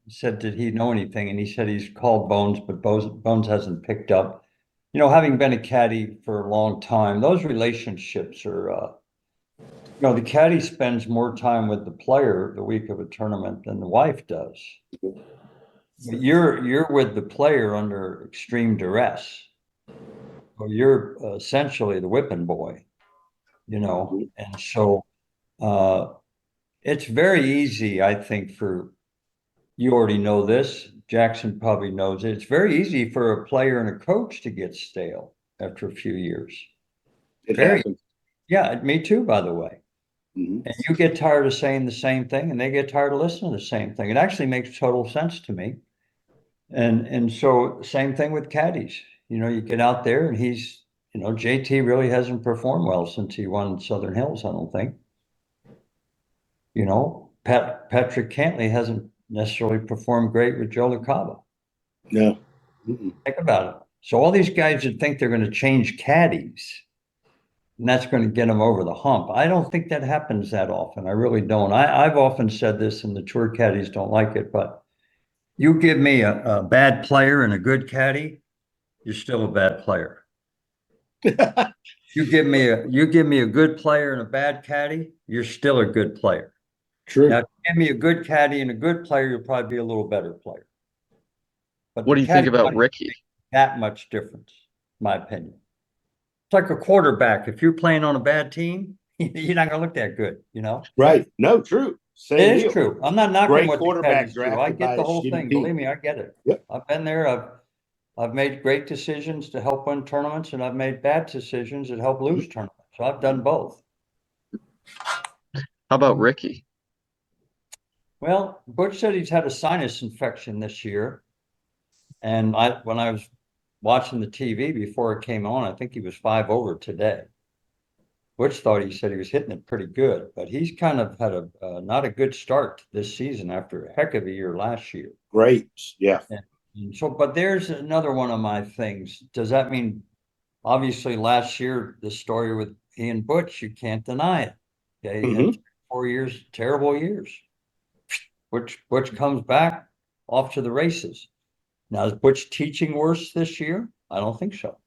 said, did he know anything? And he said he's called Bones, but Bones hasn't picked up. You know, having been a caddy for a long time, those relationships are, you know, the caddy spends more time with the player the week of a tournament than the wife does. You're with the player under extreme duress. So you're essentially the whipping boy, you know, and so it's very easy, I think, you already know this. Jackson probably knows it. It's very easy for a player and a coach to get stale after a few years. It happens. Yeah, me too, by the way. And you get tired of saying the same thing, and they get tired of listening to the same thing. It actually makes total sense to me. And so same thing with caddies. You know, you get out there and you know, JT really hasn't performed well since he won Southern Hills, I don't think. You know, Patrick Cantley hasn't necessarily performed great with Joe LaCava. No. Think about it. So all these guys that think they're going to change caddies, and that's going to get them over the hump. I don't think that happens that often. I really don't. I've often said this, and the tour caddies don't like it, but you give me a bad player and a good caddy, you're still a bad player. You give me a good player and a bad caddy, you're still a good player. True. Now, if you give me a good caddy and a good player, you'll probably be a little better player. But what do you think about Ricky? That much difference, in my opinion. It's like a quarterback. If you're playing on a bad team, you're not going to look that good, you know? Right. No, true. It is true. I'm not knocking what the caddies do. I get the whole thing. Believe me, I get it. Yep. I've been there. I've made great decisions to help win tournaments, and I've made bad decisions that help lose tournaments. So I've done both. How about Ricky? Well, Butch said he's had a sinus infection this year. And when I was watching the TV before it came on, I think he was 5 over today. Butch thought he said he was hitting it pretty good, but he's kind of had a not a good start this season after a heck of a year last year. Great. Yeah. And so, but there's another one of my things. Does that mean, obviously last year, the story with he and Butch, you can't deny it. Okay, he had 4 years, terrible years. Butch comes back off to the races. Now, is Butch teaching worse this year? I don't think so.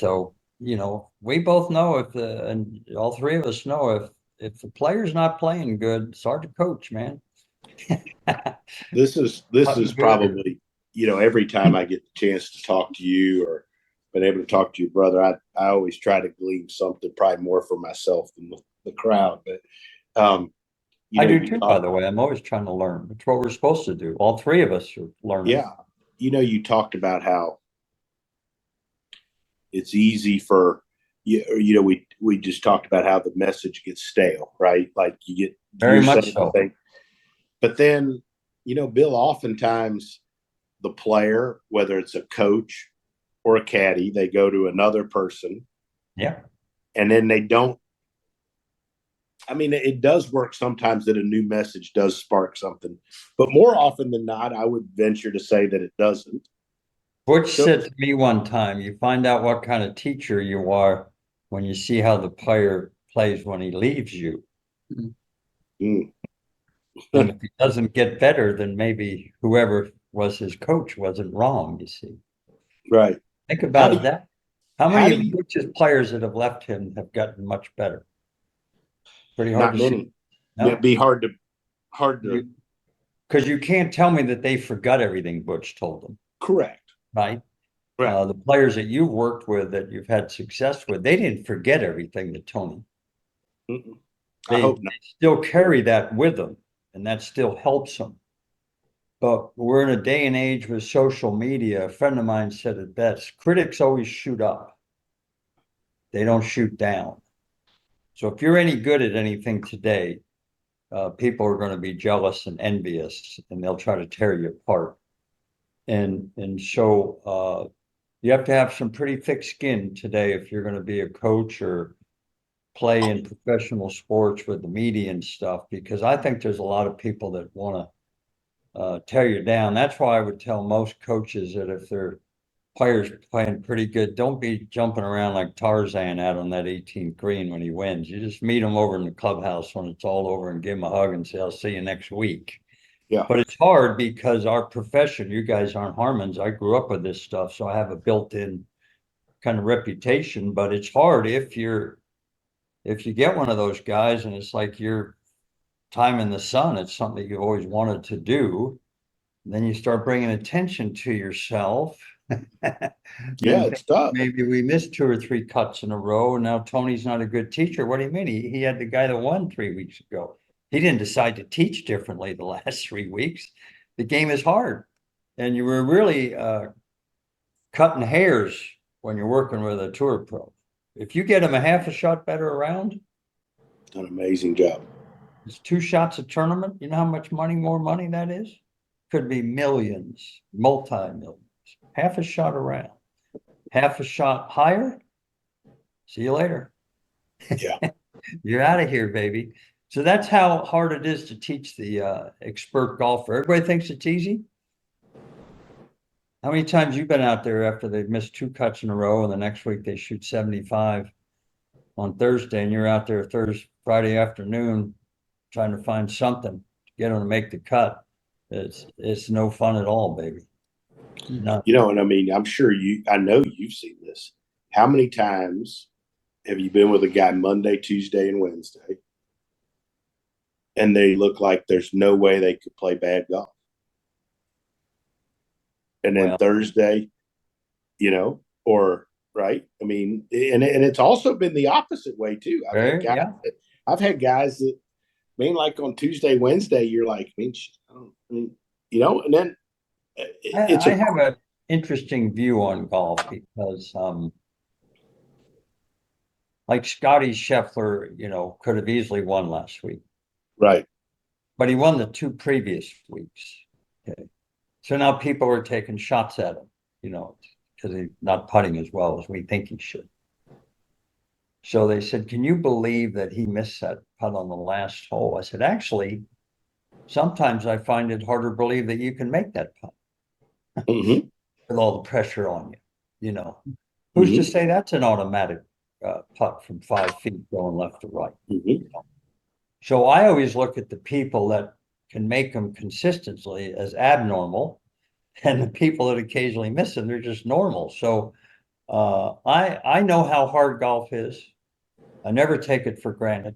So, we both know and all three of us know if the player's not playing good, it's hard to coach, man. This is probably, every time I get the chance to talk to you or been able to talk to your brother, I always try to glean something probably more for myself than the crowd. But I do too, by the way. I'm always trying to learn. That's what we're supposed to do. All three of us are learning. Yeah. You talked about how it's easy for we just talked about how the message gets stale, right? Like you get very much so. But then, Bill, oftentimes the player, whether it's a coach or a caddy, they go to another person. Yeah. And then they don't. I mean, it does work sometimes that a new message does spark something, but more often than not, I would venture to say that it doesn't. Butch said to me one time, you find out what kind of teacher you are when you see how the player plays when he leaves you. Mm. And if he doesn't get better, then maybe whoever was his coach wasn't wrong, you see. Right. Think about that. How many of Butch's players that have left him have gotten much better? Pretty hard to see. No? It'd be hard to because you can't tell me that they forgot everything Butch told them. Correct. Right. The players that you've worked with, that you've had success with, they didn't forget everything that Tony. I hope not. They still carry that with them, and that still helps them. But we're in a day and age with social media. A friend of mine said it best: critics always shoot up. They don't shoot down. So if you're any good at anything today, people are going to be jealous and envious, and they'll try to tear you apart. And so you have to have some pretty thick skin today if you're going to be a coach or play in professional sports with the media and stuff, because I think there's a lot of people that want to tear you down. That's why I would tell most coaches that if their players playing pretty good, don't be jumping around like Tarzan out on that 18th green when he wins. You just meet him over in the clubhouse when it's all over and give him a hug and say, I'll see you next week. Yeah. But it's hard because our profession, you guys aren't Harmons. I grew up with this stuff, so I have a built-in kind of reputation, but it's hard if you get one of those guys and it's like your time in the sun, it's something you've always wanted to do. Then you start bringing attention to yourself. Yeah, it's tough. Maybe we missed 2 or 3 cuts in a row. And now Tony's not a good teacher. What do you mean? He had the guy that won 3 weeks ago. He didn't decide to teach differently the last 3 weeks. The game is hard. And you were really cutting hairs when you're working with a tour pro. If you get him a half a shot better around, an amazing job. It's 2 shots a tournament. You know how much more money that is? Could be millions, multi-millions. Half a shot around, half a shot higher. See you later. Yeah. You're out of here, baby. So that's how hard it is to teach the expert golfer. Everybody thinks it's easy. How many times you've been out there after they've missed 2 cuts in a row and the next week they shoot 75 on Thursday and you're out there Friday afternoon trying to find something to get them to make the cut? It's no fun at all, baby. No. And I mean, I know you've seen this. How many times have you been with a guy Monday, Tuesday, and Wednesday, and they look like there's no way they could play bad golf? And then Thursday, right? I mean, and it's also been the opposite way too. I've had guys that, like on Tuesday, Wednesday, you're like, and then I have an interesting view on golf because, like Scotty Scheffler, could have easily won last week. Right. But he won the 2 previous weeks. Okay. So now people are taking shots at him, because he's not putting as well as we think he should. So they said, can you believe that he missed that putt on the last hole? I said, actually, sometimes I find it harder to believe that you can make that putt Mm-hmm. with all the pressure on you. You know, who's to say that's an automatic putt from 5 feet going left to right? Mm-hmm. You know? So I always look at the people that can make them consistently as abnormal, and the people that occasionally miss them, they're just normal. So I know how hard golf is. I never take it for granted.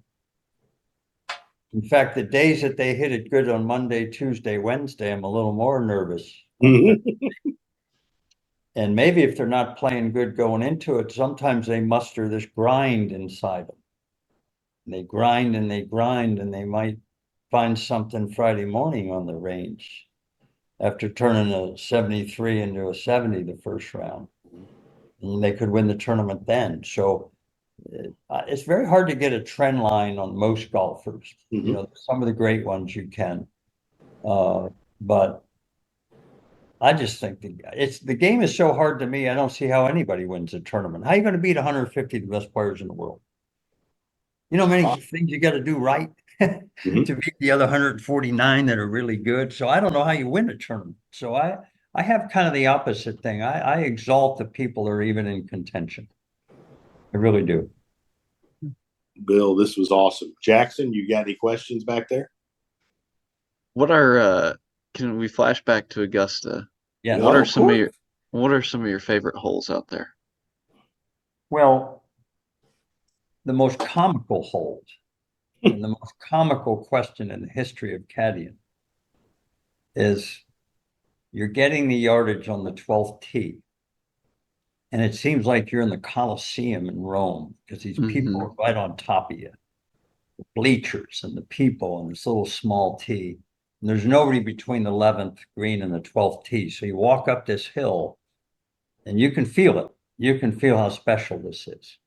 In fact, the days that they hit it good on Monday, Tuesday, Wednesday, I'm a little more nervous. And maybe if they're not playing good going into it, sometimes they muster this grind inside them. And they grind and they grind, and they might find something Friday morning on the range after turning a 73 into a 70 the first round. And they could win the tournament then. So it's very hard to get a trend line on most golfers. Mm-hmm. You know, some of the great ones you can. But I just think the game is so hard to me. I don't see how anybody wins a tournament. How are you going to beat 150 of the best players in the world? You know, many things you got to do right to beat the other 149 that are really good. So I don't know how you win a tournament. So I have kind of the opposite thing. I exalt the people that are even in contention. I really do. Bill, this was awesome. Jackson, you got any questions back there? What are can we flash back to Augusta? Yeah. What are some of your favorite holes out there? Well, the most comical hold and the most comical question in the history of caddying is you're getting the yardage on the 12th tee. And it seems like you're in the Colosseum in Rome because these people are right on top of you. The bleachers and the people and this little small tee. And there's nobody between the 11th green and the 12th tee. So you walk up this hill and you can feel it. You can feel how special this is.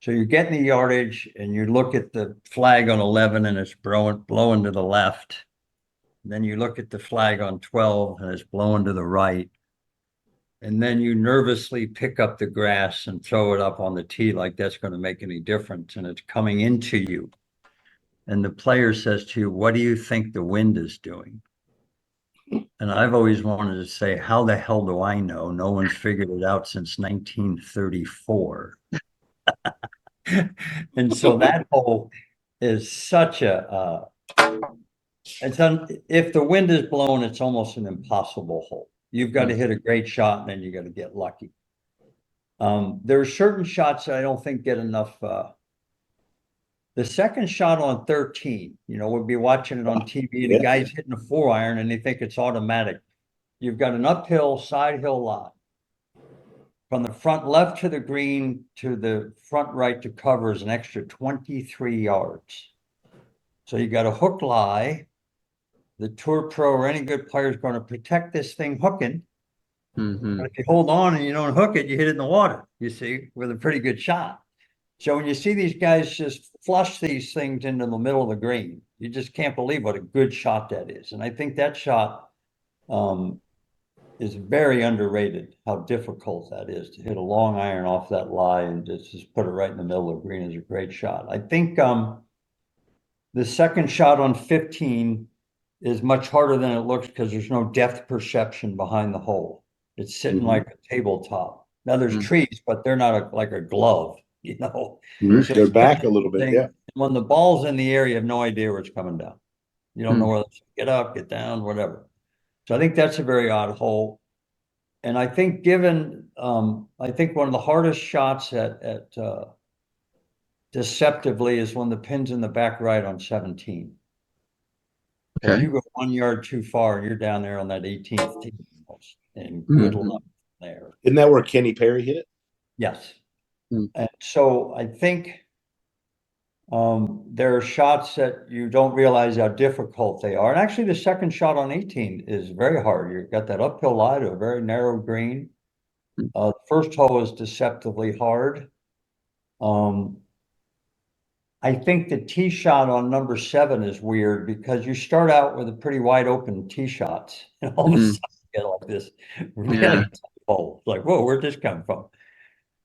So you're getting the yardage and you look at the flag on 11 and it's blowing to the left. And then you look at the flag on 12 and it's blowing to the right. And then you nervously pick up the grass and throw it up on the tee like that's going to make any difference. And it's coming into you. And the player says to you, what do you think the wind is doing? And I've always wanted to say, how the hell do I know? No one's figured it out since 1934. And so that hole is such a, if the wind is blowing, it's almost an impossible hole. You've got to hit a great shot and then you got to get lucky. There are certain shots that I don't think get enough. The second shot on 13, you know, we'll be watching it on TV and the guy's hitting a 4-iron and they think it's automatic. You've got an uphill side hill lie. From the front left to the green to the front right to cover is an extra 23 yards. So you got a hook lie. The Tour Pro or any good player is going to protect this thing hooking. But if you hold on and you don't hook it, you hit it in the water, you see, with a pretty good shot. So when you see these guys just flush these things into the middle of the green, you just can't believe what a good shot that is. And I think that shot is very underrated, how difficult that is to hit a long iron off that lie and just put it right in the middle of the green is a great shot. I think the second shot on 15 is much harder than it looks because there's no depth perception behind the hole. It's sitting like a tabletop. Now there's trees, but they're not like a glove, you know. So they're back a little bit, yeah. When the ball's in the air, you have no idea where it's coming down. You don't know whether to get up, get down, whatever. So I think that's a very odd hole. And I think I think one of the hardest shots at deceptively is when the pin's in the back right on 17. Okay. You go 1 yard too far and you're down there on that 18th tee almost, and good luck there. Isn't that where Kenny Perry hit it? Yes. And so I think there are shots that you don't realize how difficult they are. And actually the second shot on 18 is very hard. You've got that uphill lie to a very narrow green. The first hole is deceptively hard. I think the tee shot on number 7 is weird because you start out with a pretty wide open tee shots and all of a sudden you get like this really tough hole. It's like, whoa, where'd this come from?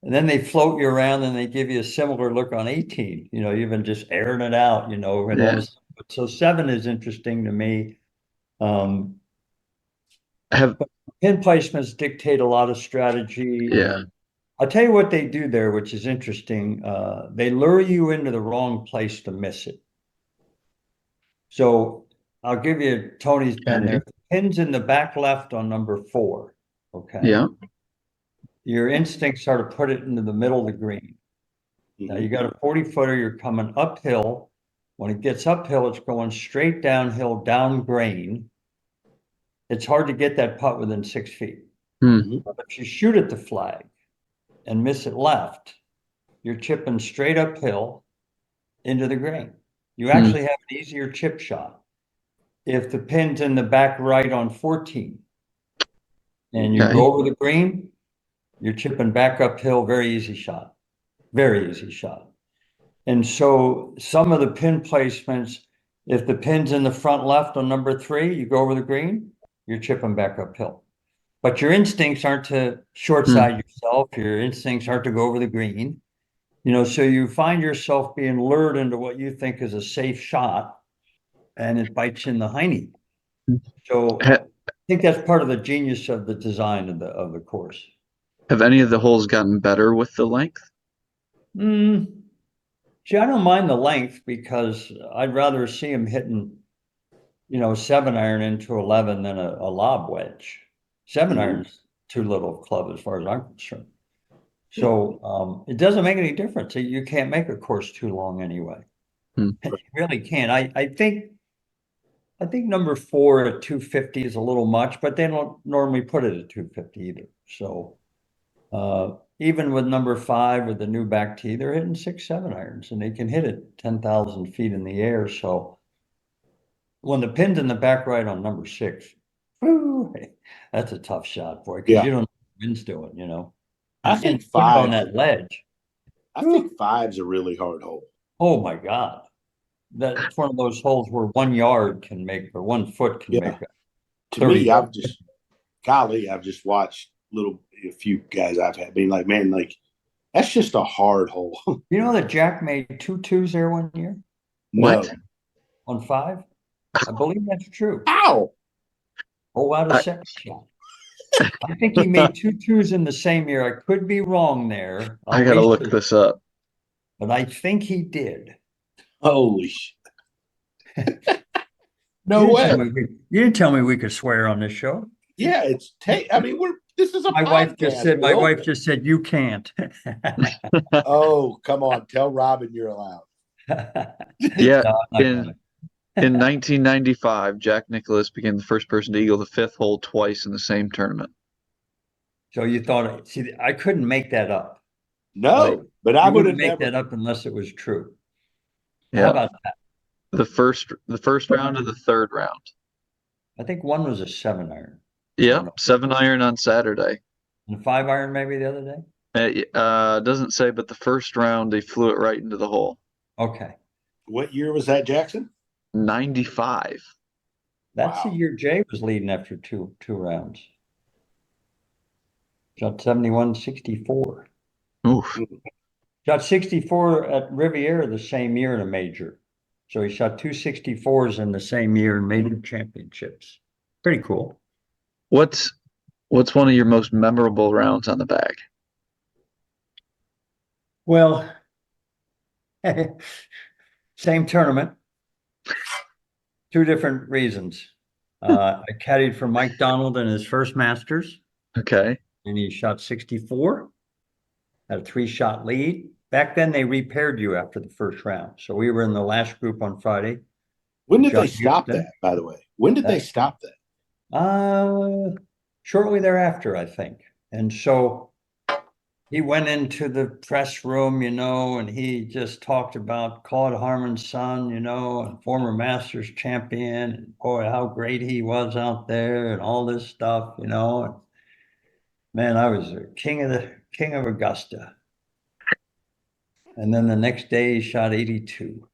And then they float you around and they give you a similar look on 18. You've been just airing it out, and all this. So 7 is interesting to me. Have Pin placements dictate a lot of strategy. Yeah. And I'll tell you what they do there, which is interesting. They lure you into the wrong place to miss it. So I'll give you Tony's been there. The pin's in the back left on number 4. Okay. Yeah. Your instincts are to put it into the middle of the green. Now you got a 40-footer, you're coming uphill. When it gets uphill, it's going straight downhill, down grain. It's hard to get that putt within 6 feet. But if you shoot at the flag and miss it left, you're chipping straight uphill into the green. You actually have an easier chip shot. If the pin's in the back right on 14 and you go over the green, you're chipping back uphill, very easy shot. Very easy shot. And so some of the pin placements, if the pin's in the front left on number 3, you go over the green, you're chipping back uphill. But your instincts aren't to short side yourself. Your instincts aren't to go over the green. So you find yourself being lured into what you think is a safe shot, and it bites you in the hiney. So I think that's part of the genius of the design of the course. Have any of the holes gotten better with the length? See, I don't mind the length because I'd rather see him hitting, 7-iron into 11 than a lob wedge. 7-iron's too little club as far as I'm concerned. So it doesn't make any difference. You can't make a course too long anyway. You really can't. I think number 4 at 250 is a little much, but they don't normally put it at 250 either. So even with number 5 with the new back tee, they're hitting 6, 7-irons, and they can hit it 10,000 feet in the air. So when the pin's in the back right on number 6, whoo, that's a tough shot, boy, because you don't know what the wind's doing, I think 5 on that ledge. I think 5's a really hard hole. Oh my God. That's one of those holes where 1 yard can make, or 1 foot can make it. To me, I've just watched a few guys I've had being like, man, like that's just a hard hole. You know that Jack made 2 2s there 1 year? No. On 5? I believe that's true. Ow! Oh, out of second shot. I think he made 2 2s in the same year. I could be wrong there. I gotta look this up. But I think he did. Holy shit. No way. You didn't tell me we could swear on this show. Yeah, this is a my podcast. wife just said you can't. Oh, come on. Tell Robin you're allowed. Yeah. In 1995, Jack Nicklaus became the first person to eagle the 5th hole twice in the same tournament. So you thought, see, I couldn't make that up. No, but I wouldn't make that up unless it was true. Yeah. How about that? The first round of the 3rd round. I think 1 was a 7-iron. Yeah, 7-iron on Saturday. And 5-iron maybe the other day? Doesn't say, but the first round they flew it right into the hole. Okay. What year was that, Jackson? 95. That's the year Jay was leading after two rounds. Shot 71-64. Oof. Shot 64 at Riviera the same year in a major. So he shot 2 64s in the same year in major championships. Pretty cool. What's one of your most memorable rounds on the bag? Well, same tournament. 2 different reasons. I caddied for Mike Donald in his first Masters. Okay. And he shot 64. Had a 3-shot lead. Back then, they repaired you after the first round. So we were in the last group on Friday. When did they stop that, by the way? When did they stop that? Shortly thereafter, I think. And so he went into the press room, and he just talked about Claude Harmon's son, and former Masters champion, and boy, how great he was out there, and all this stuff, And man, I was the king of Augusta. And then the next day he shot 82.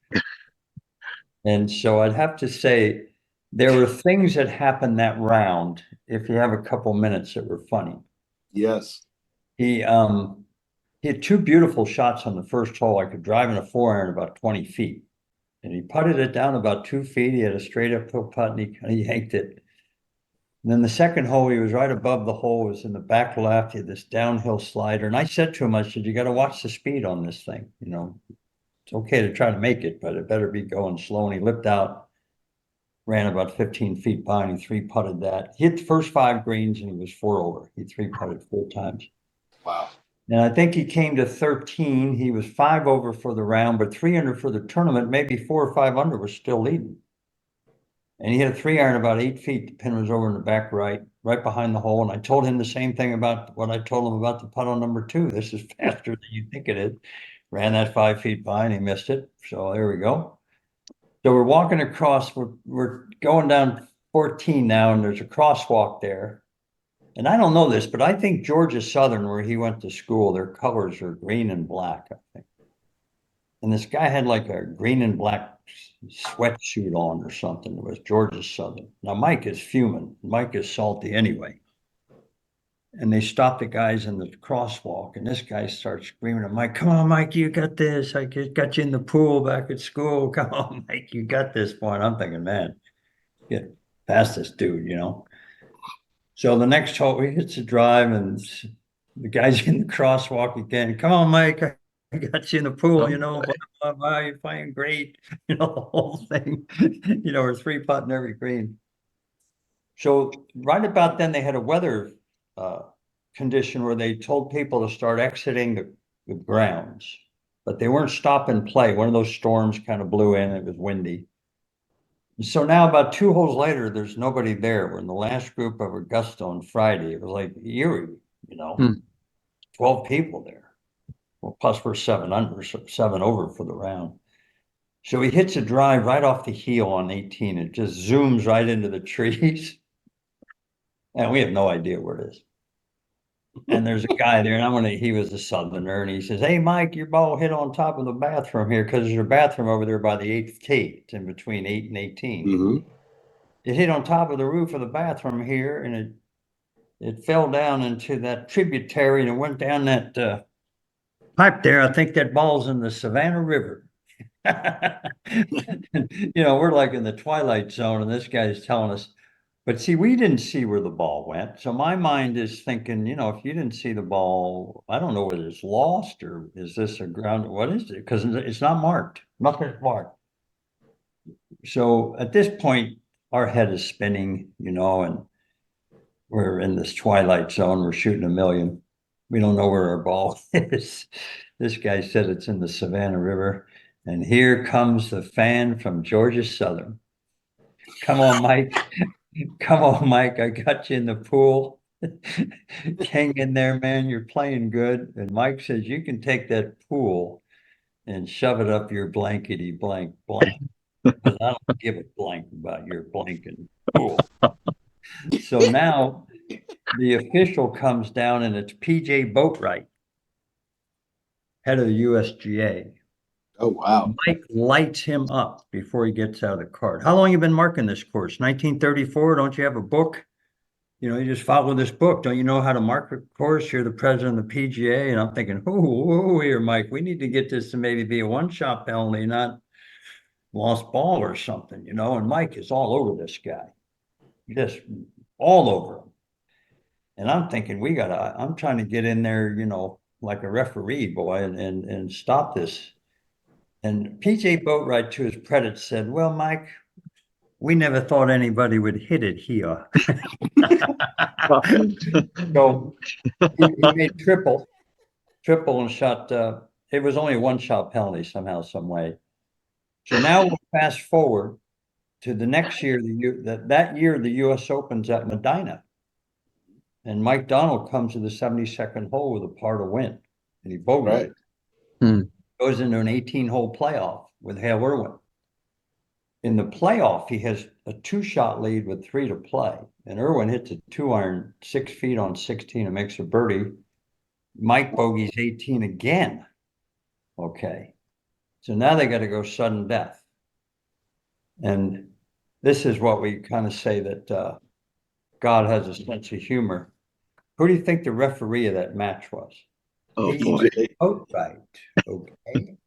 And so I'd have to say there were things that happened that round, if you have a couple minutes, that were funny. Yes. He He had two beautiful shots on the first hole. I could drive in a 4-iron about 20 feet. And he putted it down about 2 feet. He had a straight uphill putt and he kind of yanked it. And then the second hole, he was right above the hole, was in the back left. He had this downhill slider. And I said to him, I said, you got to watch the speed on this thing. You know, it's okay to try to make it, but it better be going slow. And he lipped out, ran about 15 feet by, and he three putted that. Hit the first 5 greens and he was 4 over. He three putted 4 times. Wow. And I think he came to 13. He was 5 over for the round, but 3 under for the tournament. Maybe 4 or 5 under was still leading. And he hit a 3-iron about 8 feet. The pin was over in the back right behind the hole. And I told him the same thing about what I told him about the putt on number 2. This is faster than you think it is. Ran that 5 feet by and he missed it. So there we go. So we're walking across. We're going down 14 now, and there's a crosswalk there. And I don't know this, but I think Georgia Southern, where he went to school, their colors are green and black, I think. And this guy had like a green and black sweatsuit on or something. It was Georgia Southern. Now, Mike is fuming. Mike is salty anyway. And they stopped the guys in the crosswalk, and this guy starts screaming at Mike, come on, Mike, you got this. I got you in the pool back at school. Come on, Mike, you got this point. I'm thinking, man, get past this dude, you know. So the next hole, he hits a drive, and the guy's in the crosswalk again. Come on, Mike, I got you in the pool, you know, blah, blah, blah, you're playing great, you know, the whole thing, you know, we're 3-putting every green. So right about then, they had a weather condition where they told people to start exiting the grounds, but they weren't stop and play. One of those storms kind of blew in, it was windy. So now about 2 holes later, there's nobody there. We're in the last group of Augusta on Friday. It was like eerie, you know, 12 people there. Well, plus we're 7 under, 7 over for the round. So he hits a drive right off the heel on 18. It just zooms right into the trees. And we have no idea where it is. And there's a guy there, and he was a Southerner, and he says, hey, Mike, your ball hit on top of the bathroom here, because there's a bathroom over there by the 8th tee. It's in between 8 and 18. Mm-hmm. It hit on top of the roof of the bathroom here, and it fell down into that tributary, and it went down that pipe there. I think that ball's in the Savannah River. You know, we're like in the twilight zone, and this guy's telling us. But see, we didn't see where the ball went. So my mind is thinking, you know, if you didn't see the ball, I don't know whether it's lost or is this a ground, what is it? Because it's not marked. Nothing's marked. So at this point, our head is spinning, you know, and we're in this twilight zone. We're shooting a million. We don't know where our ball is. This guy said it's in the Savannah River. And here comes the fan from Georgia Southern. Come on, Mike. Come on, Mike, I got you in the pool. Hang in there, man, you're playing good. And Mike says, you can take that pool and shove it up your blankety blank blank. Because I don't give a blank about your blanking pool. So now the official comes down, and it's PJ Boatwright, head of the USGA. Oh, wow. Mike lights him up before he gets out of the cart. How long you been marking this course? 1934? Don't you have a book? You know, you just follow this book. Don't you know how to mark a course? You're the president of the PGA. And I'm thinking, oh, here, Mike, we need to get this to maybe be a one-shot penalty, not lost ball or something, you know. And Mike is all over this guy. Just all over him. And I'm thinking, I'm trying to get in there, you know, like a referee, boy, and stop this. And PJ Boatwright, to his credit, said, well, Mike, we never thought anybody would hit it here. So he made triple and shot. It was only a one-shot penalty somehow, some way. So now we'll fast forward to the next year, that year, the U.S. Open's at Medina. And Mike Donald comes to the 72nd hole with a par to win. And he bogeyed. Right. Goes into an 18-hole playoff with Hale Irwin. In the playoff, he has a 2-shot lead with 3 to play. And Irwin hits a 2-iron 6 feet on 16 and makes a birdie. Mike bogeys 18 again. Okay. So now they got to go sudden death. And this is what we kind of say that God has a sense of humor. Who do you think the referee of that match was? Oh He's boy. outright. Okay.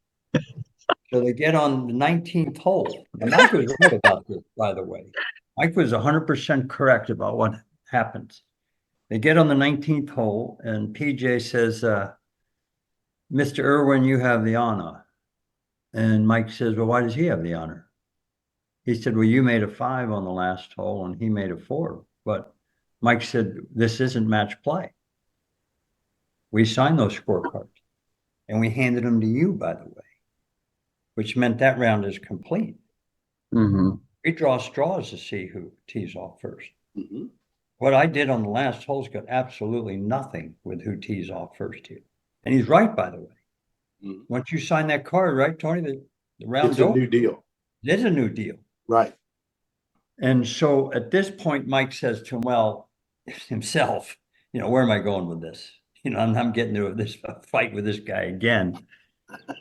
So they get on the 19th hole. And Mike was right about this, by the way. Mike was 100% correct about what happens. They get on the 19th hole, and PJ says, Mr. Irwin, you have the honor. And Mike says, well, why does he have the honor? He said, well, you made a 5 on the last hole, and he made a 4. But Mike said, this isn't match play. We signed those scorecards, and we handed them to you, by the way, which meant that round is complete. Mm-hmm. We draw straws to see who tees off first. Mm-hmm. What I did on the last hole's got absolutely nothing with who tees off first here. And he's right, by the way. Mm-hmm. Once you sign that card, right, Tony, the round's over. It's a new deal. It is a new deal. Right. And so at this point, Mike says to him, well, himself, where am I going with this? I'm getting into this fight with this guy again.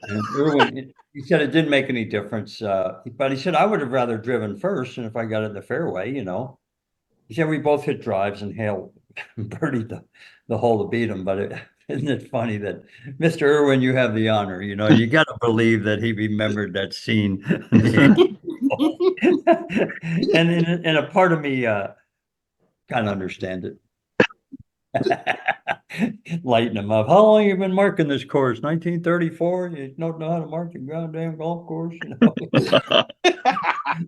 And Irwin, he said it didn't make any difference. But he said, I would have rather driven first. And if I got it in the fairway, he said, we both hit drives and Hale birdied the hole to beat him. But isn't it funny that Mr. Irwin, you have the honor, you got to believe that he remembered that scene. and a part of me kind of understand it. Lighten him up. How long have you been marking this course? 1934? You don't know how to mark the goddamn golf course?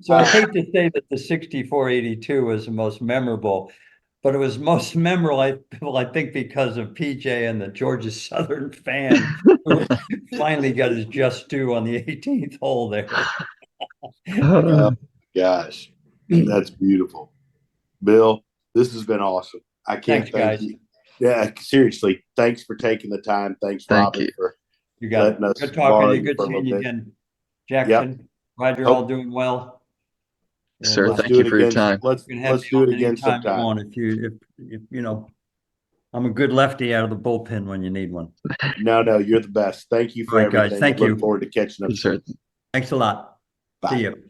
So I hate to say that the 64-82 was the most memorable, but it was most memorable, I think, because of PJ and the Georgia Southern fan who finally got his just due on the 18th hole there. Oh, gosh, that's beautiful. Bill, this has been awesome. I can't thank you. Yeah, seriously, thanks for taking the time. Thanks, Robin, for letting us. Good talking to you. Good seeing you again, Jackson. Yep. Glad you're all doing well. Sir, thank you for your time. Let's do it again sometime. If I'm a good lefty out of the bullpen when you need one. No, you're the best. Thank you for everything. Guys, thank you. Look forward to catching up. Sir. Thanks a lot. Bye. See you.